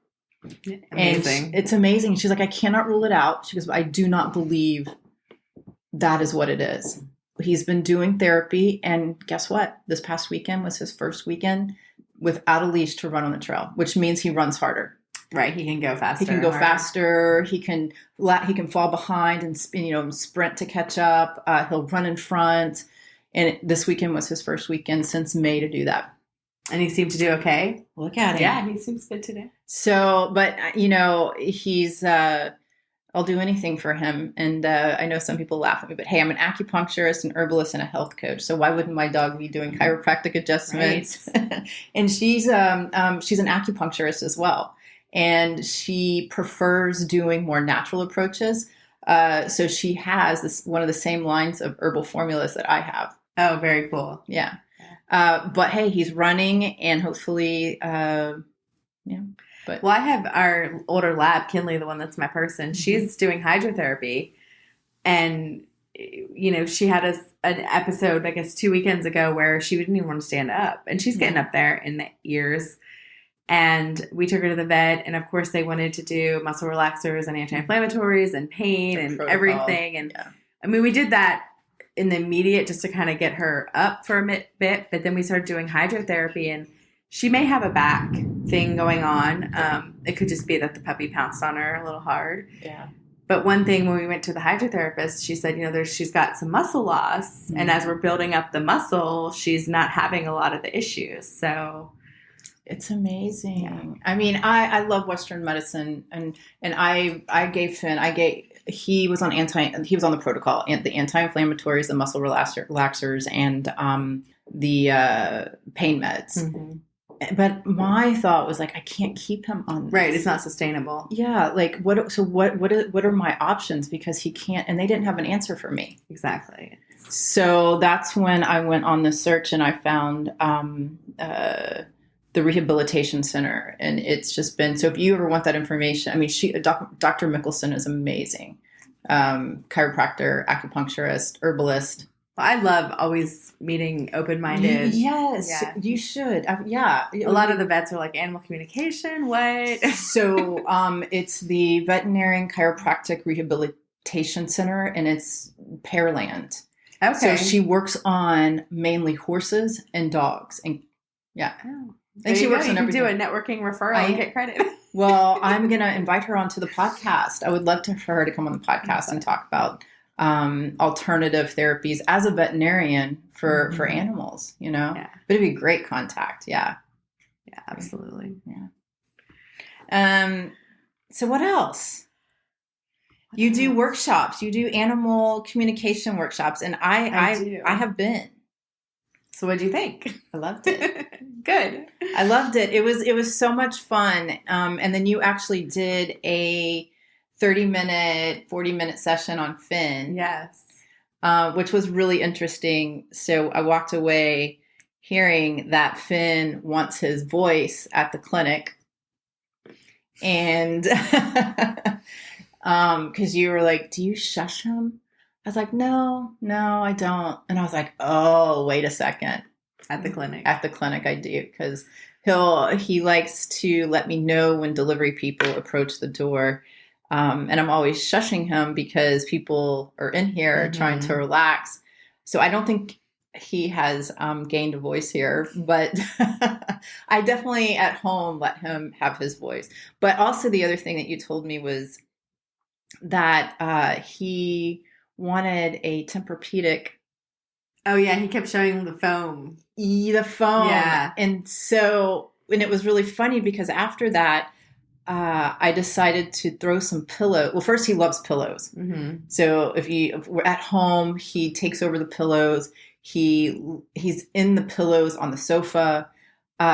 Amazing. And it's amazing. She's like, I cannot rule it out. She goes, I do not believe that is what it is. He's been doing therapy. And guess what? This past weekend was his first weekend without a leash to run on the trail, which means he runs harder. Right. He can go faster. He can go faster. He can fall behind and sprint to catch up. He'll run in front. And this weekend was his first weekend since May to do that. And he seemed to do okay. Look at him. Yeah, he seems good today. So, but he's, I'll do anything for him. And I know some people laugh at me, but hey, I'm an acupuncturist, an herbalist, and a health coach. So why wouldn't my dog be doing chiropractic adjustments? Right. And she's an acupuncturist as well. And she prefers doing more natural approaches. So she has one of the same lines of herbal formulas that I have. Oh, very cool. Yeah. But hey, he's running, and hopefully, But I have our older lab, Kinley, the one that's my person. She's doing hydrotherapy, and she had an episode, I guess 2 weekends ago, where she didn't even want to stand up, and she's getting up there in the years. And we took her to the vet, and of course they wanted to do muscle relaxers and anti-inflammatories and pain and protocol. Everything. And I mean, we did that in the immediate just to kind of get her up for a bit, but then we started doing hydrotherapy, and she may have a back thing going on. It could just be that the puppy pounced on her a little hard. Yeah. But one thing, when we went to the hydrotherapist, she said, she's got some muscle loss. Mm-hmm. And as we're building up the muscle, she's not having a lot of the issues. So it's amazing. Yeah. I mean, I love Western medicine, and I gave Finn, he was on the protocol, and the anti-inflammatories, the muscle relaxers, and the pain meds. Mm-hmm. But my thought was like, I can't keep him on this. Right, it's not sustainable. Yeah, like what are my options, because he can't, and they didn't have an answer for me. Exactly. So that's when I went on the search, and I found the rehabilitation center, and it's just been, so if you ever want that information, I mean, Dr. Mickelson is amazing. Chiropractor, acupuncturist, herbalist. I love always meeting open-minded. Yes, yeah. You should. Yeah. A lot of the vets are like, animal communication, what? So it's the Veterinarian Chiropractic Rehabilitation Center, and it's Pearland. Okay. So she works on mainly horses and dogs. And yeah. Oh. And she works on everything. You can do a networking referral and get credit. Well, I'm going to invite her onto the podcast. I would love for her to come on the podcast and talk about alternative therapies as a veterinarian for animals, Yeah. But it'd be great contact. Yeah. Yeah, absolutely. Yeah. So what else? You do workshops. You do animal communication workshops, and I do. I have been. So what do you think? I loved it. Good. I loved it. It was so much fun. And then you actually did a 30-minute, 40-minute session on Finn. Yes. Which was really interesting. So I walked away hearing that Finn wants his voice at the clinic. And because you were like, do you shush him? I was like, no, I don't. And I was like, oh, wait a second. At the clinic. At the clinic, I do, because he likes to let me know when delivery people approach the door. And I'm always shushing him because people are in here trying to relax. So I don't think he has gained a voice here, but I definitely at home let him have his voice. But also the other thing that you told me was that he wanted a Tempur-Pedic. Oh yeah, he kept showing the foam. The foam. Yeah. And it was really funny because after that, I decided to throw some pillows. Well, first he loves pillows. Mm-hmm. So if we're at home, he takes over the pillows. He's in the pillows on the sofa.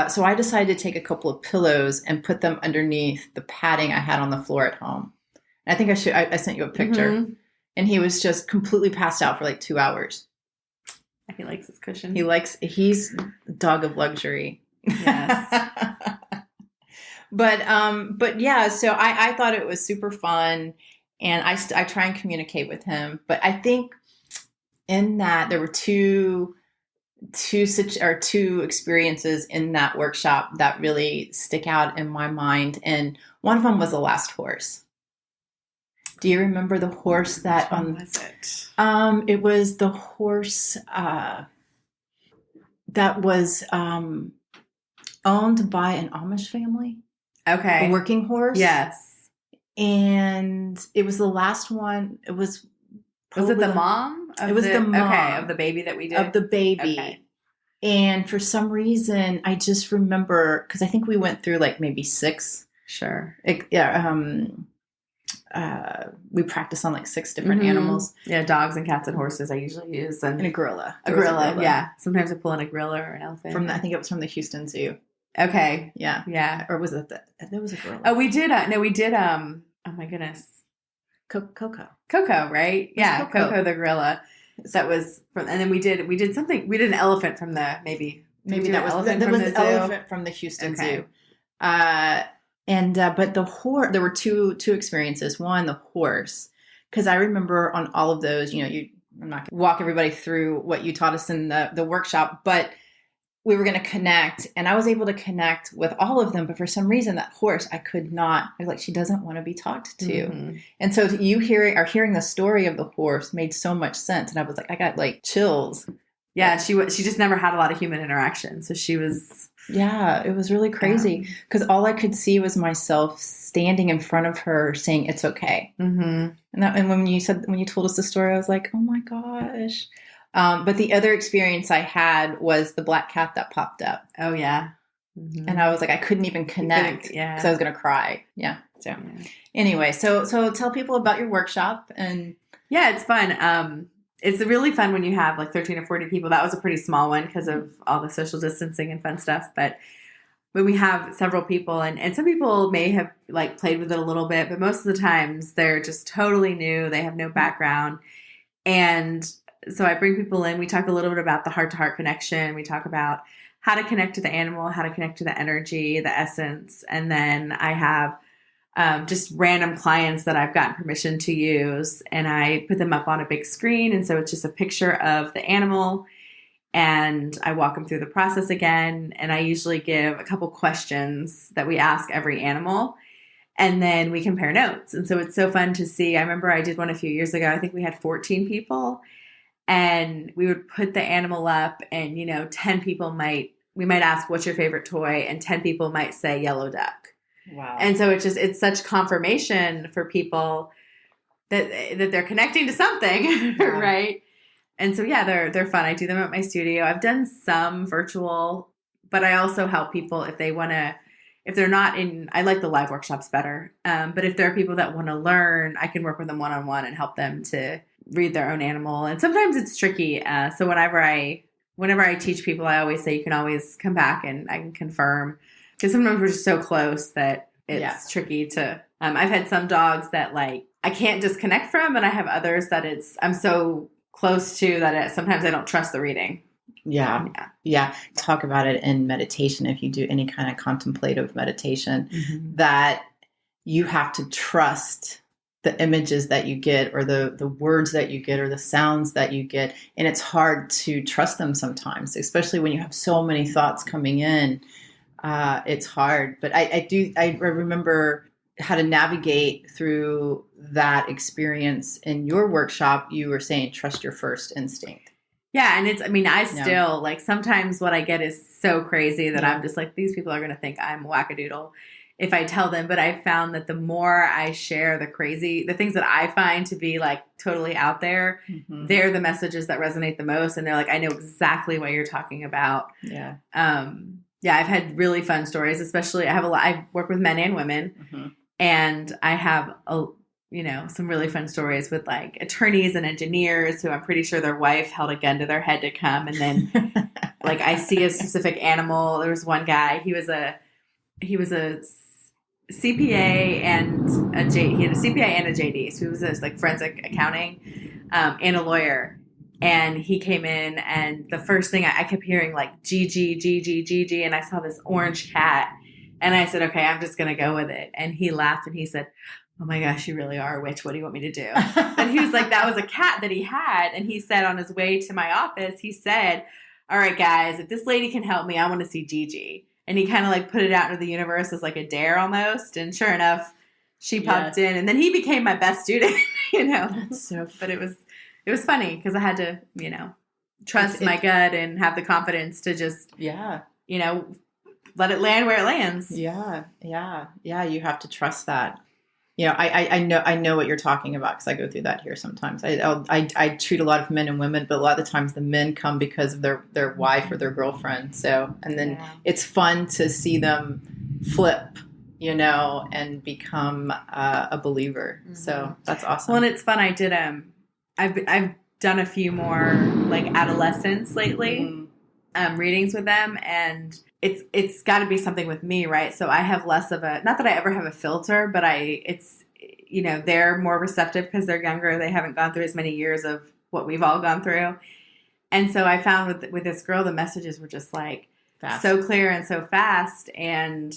So I decided to take a couple of pillows and put them underneath the padding I had on the floor at home. And I think I sent you a picture. And he was just completely passed out for like 2 hours. He likes his cushion. He's a dog of luxury. Yes. But yeah, so I thought it was super fun, and I try and communicate with him. But I think in that there were two experiences in that workshop that really stick out in my mind, and one of them was the last horse. Do you remember the horse that? Which one was it? It was the horse that was owned by an Amish family. Okay. A working horse. Yes. And it was the last one. It was. Was it the mom? It was the mom. Okay, of the baby that we did. Of the baby. Okay. And for some reason, I just remember because I think we went through like maybe 6. Sure. We practice on like 6 different animals. Yeah, dogs and cats and horses I usually use. And a gorilla. A gorilla, yeah. Sometimes I pull in a gorilla or an elephant. I think it was from the Houston Zoo. Okay. Yeah. Yeah. Or was it that was a gorilla? Oh, we did. Oh my goodness. Coco, right? Yeah. Coco the gorilla. That was from, and then we did something. We did an elephant from the, maybe that was the elephant from the Houston Zoo. But the horse, there were two experiences. One, the horse, because I remember on all of those, I'm not going to walk everybody through what you taught us in the workshop, but we were going to connect, and I was able to connect with all of them. But for some reason, that horse, I could not. I was like, she doesn't want to be talked to. Mm-hmm. And so hearing the story of the horse made so much sense. And I was like, I got like chills. Yeah, she just never had a lot of human interaction, so she was. Yeah, it was really crazy because all I could see was myself standing in front of her saying, "It's okay." Mm-hmm. And when you told us the story, I was like, "Oh my gosh." But the other experience I had was the black cat that popped up. Oh, yeah. Mm-hmm. And I was like, I couldn't even connect because I was going to cry. Yeah. So anyway, so tell people about your workshop. And yeah, it's fun. It's really fun when you have like 13 or 40 people. That was a pretty small one because of all the social distancing and fun stuff. But when we have several people, and some people may have like played with it a little bit, but most of the times they're just totally new. They have no background. And so I bring people in. We talk a little bit about the heart-to-heart connection. We talk about how to connect to the animal, how to connect to the energy, the essence. And then I have just random clients that I've gotten permission to use. And I put them up on a big screen. And so it's just a picture of the animal. And I walk them through the process again. And I usually give a couple questions that we ask every animal. And then we compare notes. And so it's so fun to see. I remember I did one a few years ago. I think we had 14 people. And we would put the animal up, and 10 people might ask, "What's your favorite toy?" And 10 people might say yellow duck. Wow. And so it's such confirmation for people that they're connecting to something, right? And so, yeah, they're fun. I do them at my studio. I've done some virtual, but I also help people if they want to, if they're not in, I like the live workshops better. But if there are people that want to learn, I can work with them one-on-one and help them to read their own animal. And sometimes it's tricky. So whenever I teach people, I always say you can always come back and I can confirm. Because sometimes we're just so close that it's tricky to, I've had some dogs that like, I can't disconnect from, and I have others that I'm so close to that sometimes I don't trust the reading. Yeah. Talk about it in meditation. If you do any kind of contemplative meditation, that you have to trust the images that you get, or the words that you get, or the sounds that you get. And it's hard to trust them sometimes, especially when you have so many thoughts coming in. It's hard. But I remember how to navigate through that experience in your workshop. You were saying, trust your first instinct. Yeah. And I still like, sometimes what I get is so crazy that I'm just like, these people are going to think I'm wackadoodle if I tell them. But I found that the more I share the things that I find to be like totally out there, they're the messages that resonate the most. And they're like, I know exactly what you're talking about. Yeah. I've had really fun stories, especially I work with men and women. And I have some really fun stories with like attorneys and engineers who I'm pretty sure their wife held a gun to their head to come. And then like I see a specific animal. There was one guy, he was a CPA and he had a CPA and a JD. So he was this like forensic accounting, and a lawyer. And he came in, and the first thing I kept hearing like Gigi, and I saw this orange cat. And I said, okay, I'm just going to go with it. And he laughed and he said, oh my gosh, you really are a witch. What do you want me to do? And he was like, that was a cat that he had. And he said on his way to my office, he said, all right, guys, if this lady can help me, I want to see Gigi. And he kind of like put it out into the universe as like a dare almost. And sure enough, she popped in. And then he became my best student, That's so But it was funny because I had to, trust my gut and have the confidence to just, let it land where it lands. Yeah. You have to trust that. I know what you're talking about because I go through that here sometimes. I treat a lot of men and women, but a lot of the times the men come because of their wife or their girlfriend. So, and then it's fun to see them flip, and become a believer. So that's awesome. Well, and it's fun. I did, I've done a few more like adolescents lately, readings with them, and it's got to be something with me, right? So I have less of not that I ever have a filter, but they're more receptive because they're younger. They haven't gone through as many years of what we've all gone through. And so I found with this girl, the messages were just like fast. So clear and so fast. And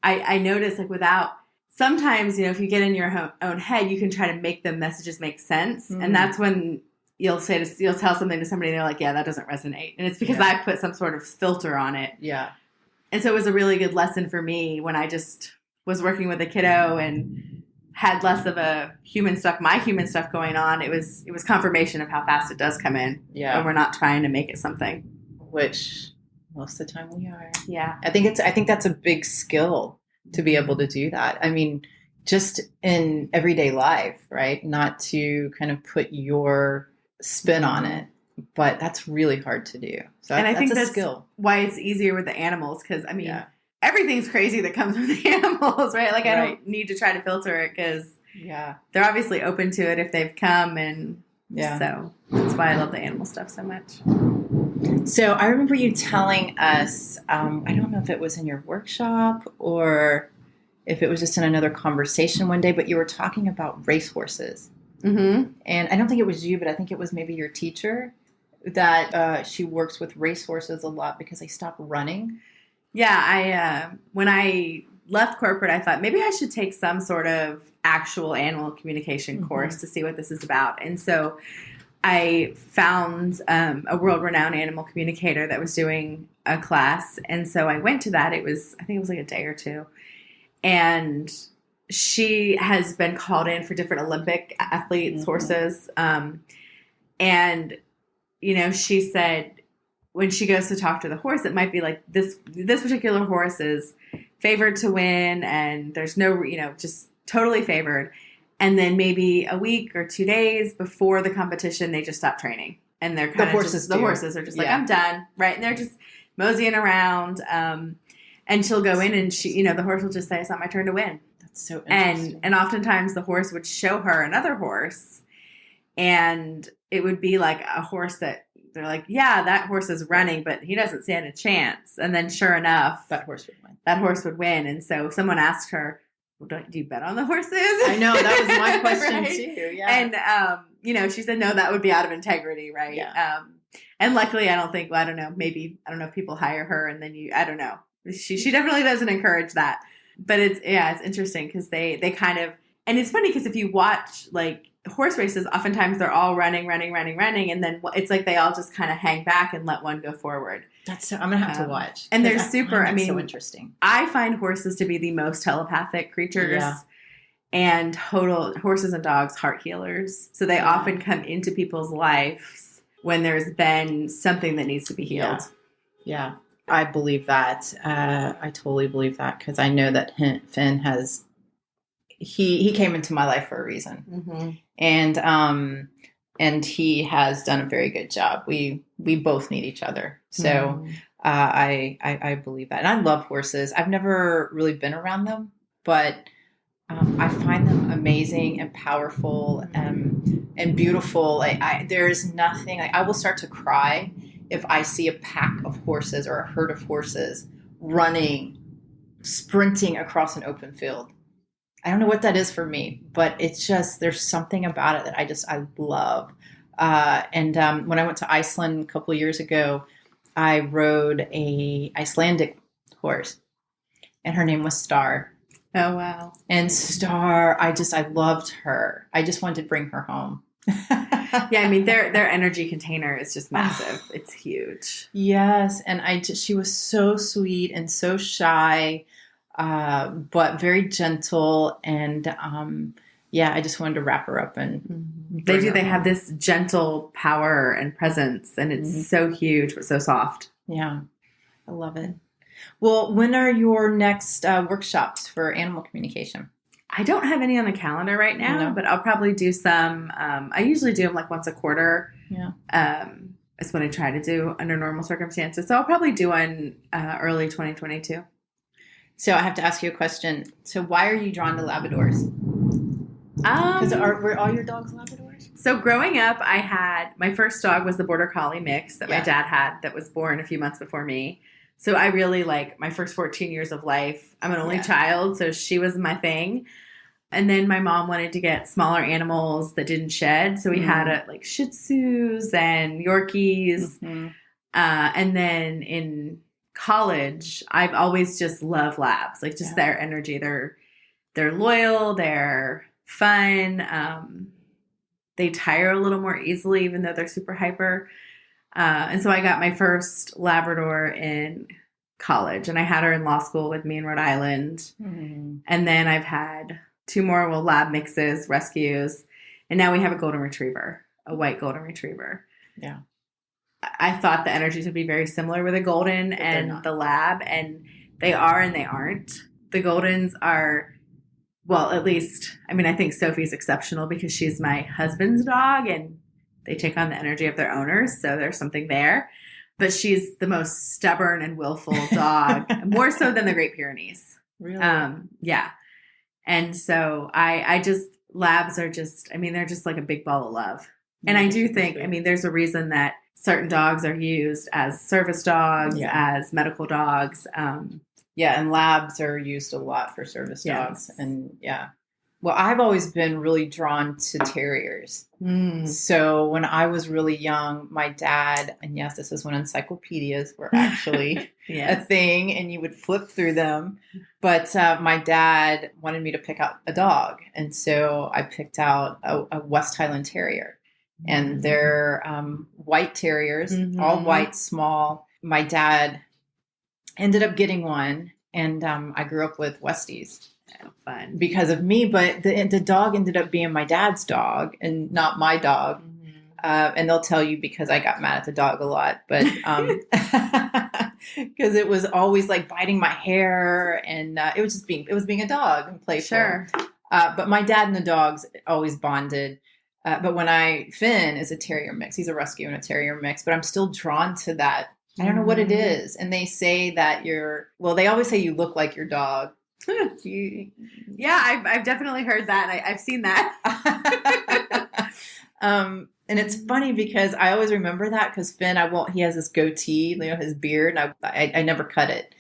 I noticed like sometimes, if you get in your own head, you can try to make the messages make sense. And that's when you'll tell something to somebody and they're like, yeah, that doesn't resonate. And it's because I put some sort of filter on it. Yeah. And so it was a really good lesson for me when I just was working with a kiddo and had less of my human stuff going on. It was confirmation of how fast it does come in. Yeah. And we're not trying to make it something. Which most of the time we are. Yeah. I think that's a big skill to be able to do that. I mean, just in everyday life, right? Not to kind of put your spin on it, but that's really hard to do. So and I think that's that's a skill. Why it's easier with the animals, because everything's crazy that comes with the animals, right? Like I don't need to try to filter it because they're obviously open to it if they've come, and so that's why I love the animal stuff so much. So I remember you telling us, I don't know if it was in your workshop or if it was just in another conversation one day, but you were talking about racehorses. Mm-hmm. And I don't think it was you, but I think it was maybe your teacher that she works with racehorses a lot because they stop running. Yeah, when I left corporate, I thought maybe I should take some sort of actual animal communication course to see what this is about. And so I found a world-renowned animal communicator that was doing a class. And so I went to that. I think it was like a day or two. And she has been called in for different Olympic athletes, horses. And, she said when she goes to talk to the horse, it might be like this particular horse is favored to win and there's no, just totally favored. And then maybe a week or 2 days before the competition, they just stop training. And they're kind of the horses are just like, I'm done. Right. And they're just moseying around. And she'll go in and she, the horse will just say, it's not my turn to win. That's so interesting. And oftentimes the horse would show her another horse, and it would be like a horse that they're like, yeah, that horse is running, but he doesn't stand a chance. And then sure enough, that horse would win. And so someone asked her, well, do you bet on the horses? I know, that was my question right? too. Yeah. And, she said, no, that would be out of integrity. Right. Yeah. And luckily, I don't know if people hire her and then I don't know. She definitely doesn't encourage that. But it's interesting because they kind of, and it's funny because if you watch like horse races, oftentimes they're all running. And then it's like they all just kind of hang back and let one go forward. I'm going to have to watch. And they're super, so interesting. I find horses to be the most telepathic creatures. Yeah. And horses and dogs, heart healers. So they often come into people's lives when there's been something that needs to be healed. Yeah. I believe that. I totally believe that because I know that Finn has, he came into my life for a reason. Mm-hmm. And he has done a very good job. We both need each other. So I believe that. And I love horses. I've never really been around them, but I find them amazing and powerful and beautiful. There's nothing, I will start to cry if I see a pack of horses or a herd of horses running, sprinting across an open field. I don't know what that is for me, but it's just, there's something about it that I love. And when I went to Iceland a couple of years ago, I rode a Icelandic horse and her name was Star. Oh, wow. And Star, I loved her. I just wanted to bring her home. Yeah, I mean, their energy container is just massive. It's huge. Yes. And she was so sweet and so shy, but very gentle. And I just wanted to wrap her up and They have this gentle power and presence, and it's so huge, but so soft. Yeah. I love it. Well, when are your next workshops for animal communication? I don't have any on the calendar right now, but I'll probably do some. I usually do them like once a quarter. Yeah. That's what I try to do under normal circumstances. So I'll probably do one early 2022. So I have to ask you a question. So why are you drawn to Labradors? Because were all your dogs Labradors? So growing up, my first dog was the Border Collie mix that my dad had that was born a few months before me. So I really my first 14 years of life. I'm an only child, so she was my thing. And then my mom wanted to get smaller animals that didn't shed. So we had Shih Tzus and Yorkies. Mm-hmm. And then in college, I've always just loved labs, their energy. They're loyal, they're fun. They tire a little more easily, even though they're super hyper. And so I got my first Labrador in college, and I had her in law school with me in Rhode Island. Mm-hmm. And then I've had 2 more lab mixes, rescues, and now we have a golden retriever, a white golden retriever. Yeah. I thought the energies would be very similar with a golden and the lab, and they are and they aren't. The goldens are, well, at least, I think Sophie's exceptional because she's my husband's dog, and they take on the energy of their owners, so there's something there. But she's the most stubborn and willful dog, more so than the Great Pyrenees. Really? Yeah. And so labs are just, they're just like a big ball of love. And I do think, there's a reason that certain dogs are used as service dogs, as medical dogs. And labs are used a lot for service dogs. And well, I've always been really drawn to terriers. So when I was really young, my dad, and yes, this is when encyclopedias were actually a thing and you would flip through them. But my dad wanted me to pick out a dog. And so I picked out a West Highland Terrier. And they're white terriers, all white, small. My dad ended up getting one. And I grew up with Westies. Fun because of me, but the dog ended up being my dad's dog and not my dog. And they'll tell you because I got mad at the dog a lot, but because it was always biting my hair, and it was being a dog and playful. Sure. But my dad and the dogs always bonded. But Finn is a terrier mix. He's a rescue and a terrier mix, but I'm still drawn to that. I don't know what it is. And they say that they always say you look like your dog. Yeah, I've definitely heard that. I've seen that. And it's funny because I always remember that because Finn, he has this goatee, his beard, and I never cut it.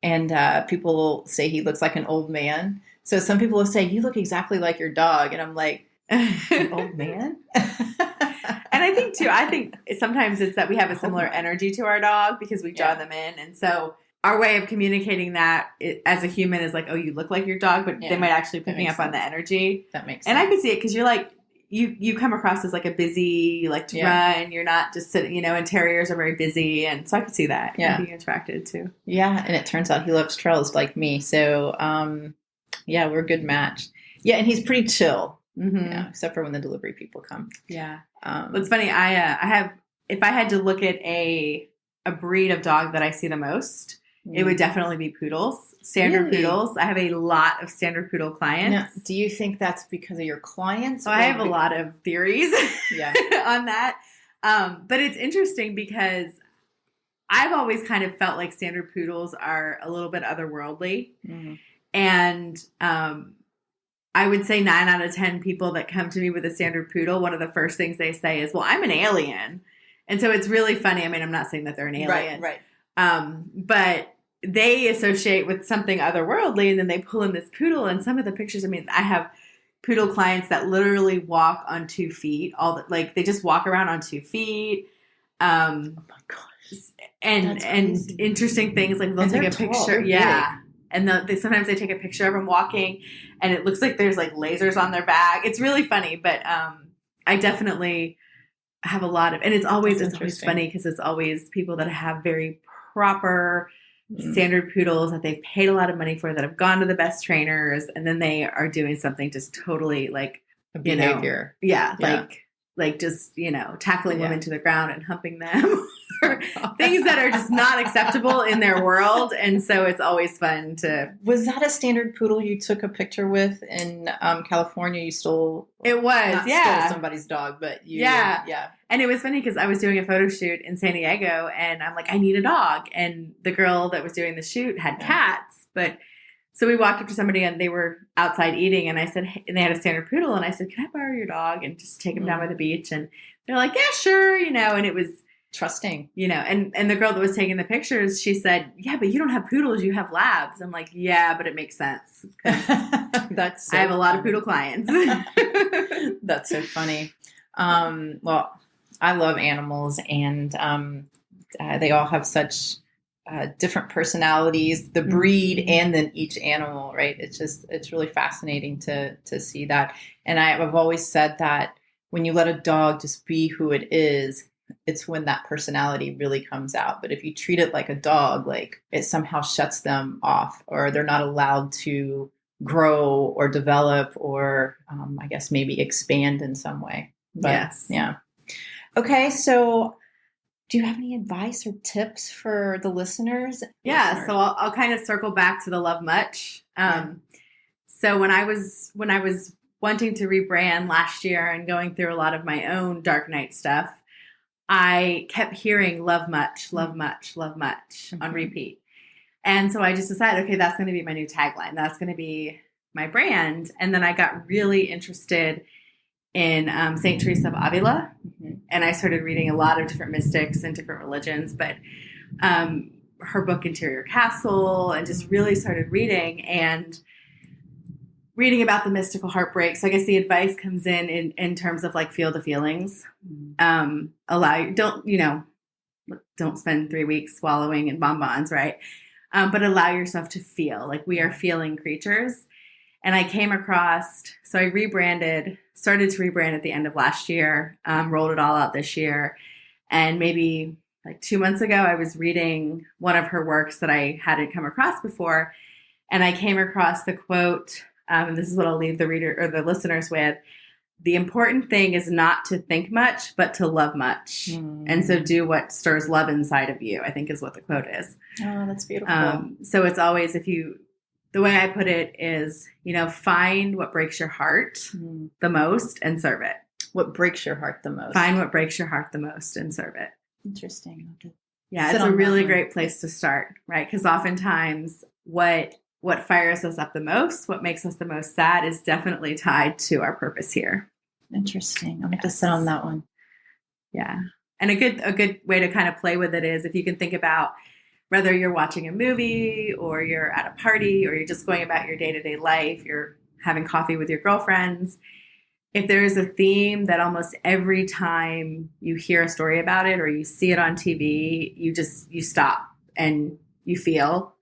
And people say he looks like an old man. So some people will say, you look exactly like your dog. And I'm like, an old man? And I think sometimes it's that we have a similar energy to our dog because we draw them in. And so our way of communicating that as a human is like, oh, you look like your dog, but they might actually be picking up on the energy. That makes sense. And I could see it because you're like, you come across as like a busy, you like to run, you're not just sitting, and terriers are very busy. And so I could see that being attracted too. Yeah. And it turns out he loves trails like me. So, we're a good match. Yeah. And he's pretty chill. Mm-hmm. Yeah, except for when the delivery people come. Yeah. It's funny. If I had to look at a breed of dog that I see the most, it would definitely be poodles. Standard poodles. I have a lot of standard poodle clients. Now, do you think that's because of your clients? So I have a lot of theories on that. But it's interesting because I've always kind of felt like standard poodles are a little bit otherworldly. Mm-hmm. And I would say 9 out of 10 people that come to me with a standard poodle, one of the first things they say is, well, I'm an alien. And so it's really funny. I mean, I'm not saying that they're an alien. Right. But they associate with something otherworldly, and then they pull in this poodle. And some of the pictures, I mean, I have poodle clients that literally walk on 2 feet. They just walk around on 2 feet. Oh my gosh! And interesting things like they'll take a picture. Yeah. And sometimes they take a picture of them walking, and it looks like there's like lasers on their back. It's really funny, but I definitely have a lot of, and it's always funny because it's always people that have very proper standard poodles that they've paid a lot of money for, that have gone to the best trainers, and then they are doing something just totally like a behavior. Like just, tackling women to the ground and humping them. Or things that are just not acceptable in their world. And so it's always fun to... Was that a standard poodle you took a picture with in California? You stole... It was, stole somebody's dog, but you... Yeah. And it was funny because I was doing a photo shoot in San Diego, and I'm like, I need a dog. And the girl that was doing the shoot had cats, but... So we walked up to somebody and they were outside eating, and I said, hey, and they had a standard poodle, and I said, can I borrow your dog and just take him down by the beach? And they're like, yeah, sure, and it was trusting, and the girl that was taking the pictures, she said, yeah, but you don't have poodles, you have labs. I'm like, yeah, but it makes sense. That's so I have a lot of poodle clients. That's so funny. Well, I love animals, and they all have such different personalities, the breed and then each animal, right? It's really fascinating to see that. And I've always said that when you let a dog just be who it is, it's when that personality really comes out. But if you treat it like a dog, like it somehow shuts them off, or they're not allowed to grow or develop or I guess maybe expand in some way. But, yes. Yeah. Okay. So do you have any advice or tips for the listeners? Yeah. So I'll kind of circle back to the love much. So when I was wanting to rebrand last year and going through a lot of my own dark night stuff, I kept hearing love much, love much, love much on repeat. And so I just decided, okay, that's going to be my new tagline. That's going to be my brand. And then I got really interested in St. Teresa of Avila. And I started reading a lot of different mystics and different religions, but her book, Interior Castle, and just really started reading about the mystical heartbreak. So I guess the advice comes in terms of like, feel the feelings, don't spend 3 weeks swallowing in bonbons, right? But allow yourself to feel. Like, we are feeling creatures. And I came across, so I started to rebrand at the end of last year, rolled it all out this year. And maybe like 2 months ago, I was reading one of her works that I hadn't come across before. And I came across the quote, and this is what I'll leave the reader or the listeners with. The important thing is not to think much, but to love much. And so do what stirs love inside of you, I think is what the quote is. Oh, that's beautiful. So it's always, the way I put it is, find what breaks your heart the most and serve it. What breaks your heart the most? Find what breaks your heart the most and serve it. Interesting. Yeah, it's a really great place to start, right? Because oftentimes what fires us up the most, what makes us the most sad is definitely tied to our purpose here. Interesting. I'm going to sit on that one. Yeah. And a good way to kind of play with it is if you can think about whether you're watching a movie or you're at a party or you're just going about your day-to-day life, you're having coffee with your girlfriends. If there is a theme that almost every time you hear a story about it or you see it on TV, you stop and you feel.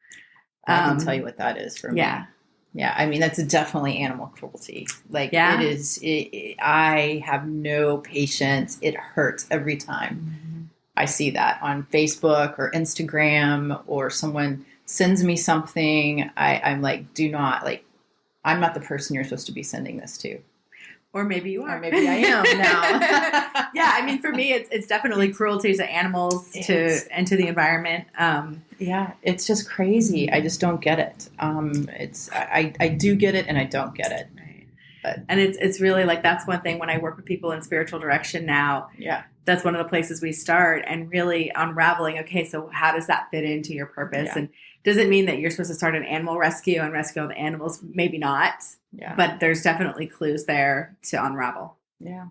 I can tell you what that is for me. Yeah. Yeah. I mean, that's definitely animal cruelty. Like Yeah. it is, I have no patience. It hurts every time I see that on Facebook or Instagram or someone sends me something. I'm like, I'm not the person you're supposed to be sending this to. Or maybe you are. Or maybe I am now. Yeah, I mean, for me, it's definitely cruelty to animals and to the environment. Yeah, it's just crazy. I just don't get it. I do get it and I don't get it. Right. And it's really like that's one thing when I work with people in spiritual direction now. Yeah. That's one of the places we start and really unraveling, okay, so how does that fit into your purpose? Yeah. And does it mean that you're supposed to start an animal rescue and rescue all the animals? Maybe not. Yeah. But there's definitely clues there to unravel. Yeah.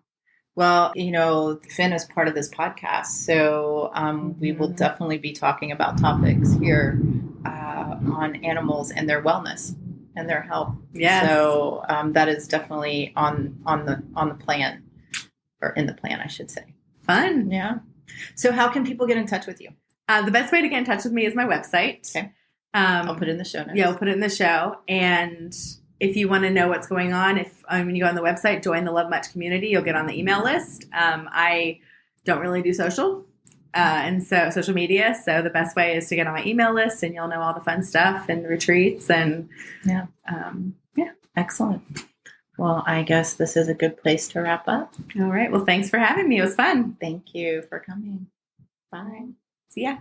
Well, Finn is part of this podcast, so we will definitely be talking about topics here on animals and their wellness and their health. Yes. So that is definitely on the plan, or in the plan, I should say. Fun. Yeah. So how can people get in touch with you? The best way to get in touch with me is my website. Okay. I'll put it in the show notes. Yeah, I'll put it in the show. And if you want to know what's going on, when you go on the website, join the Love Much community, you'll get on the email list. I don't really do social media. So the best way is to get on my email list and you'll know all the fun stuff and retreats and yeah. Excellent. Well, I guess this is a good place to wrap up. All right. Well, thanks for having me. It was fun. Thank you for coming. Bye. See ya.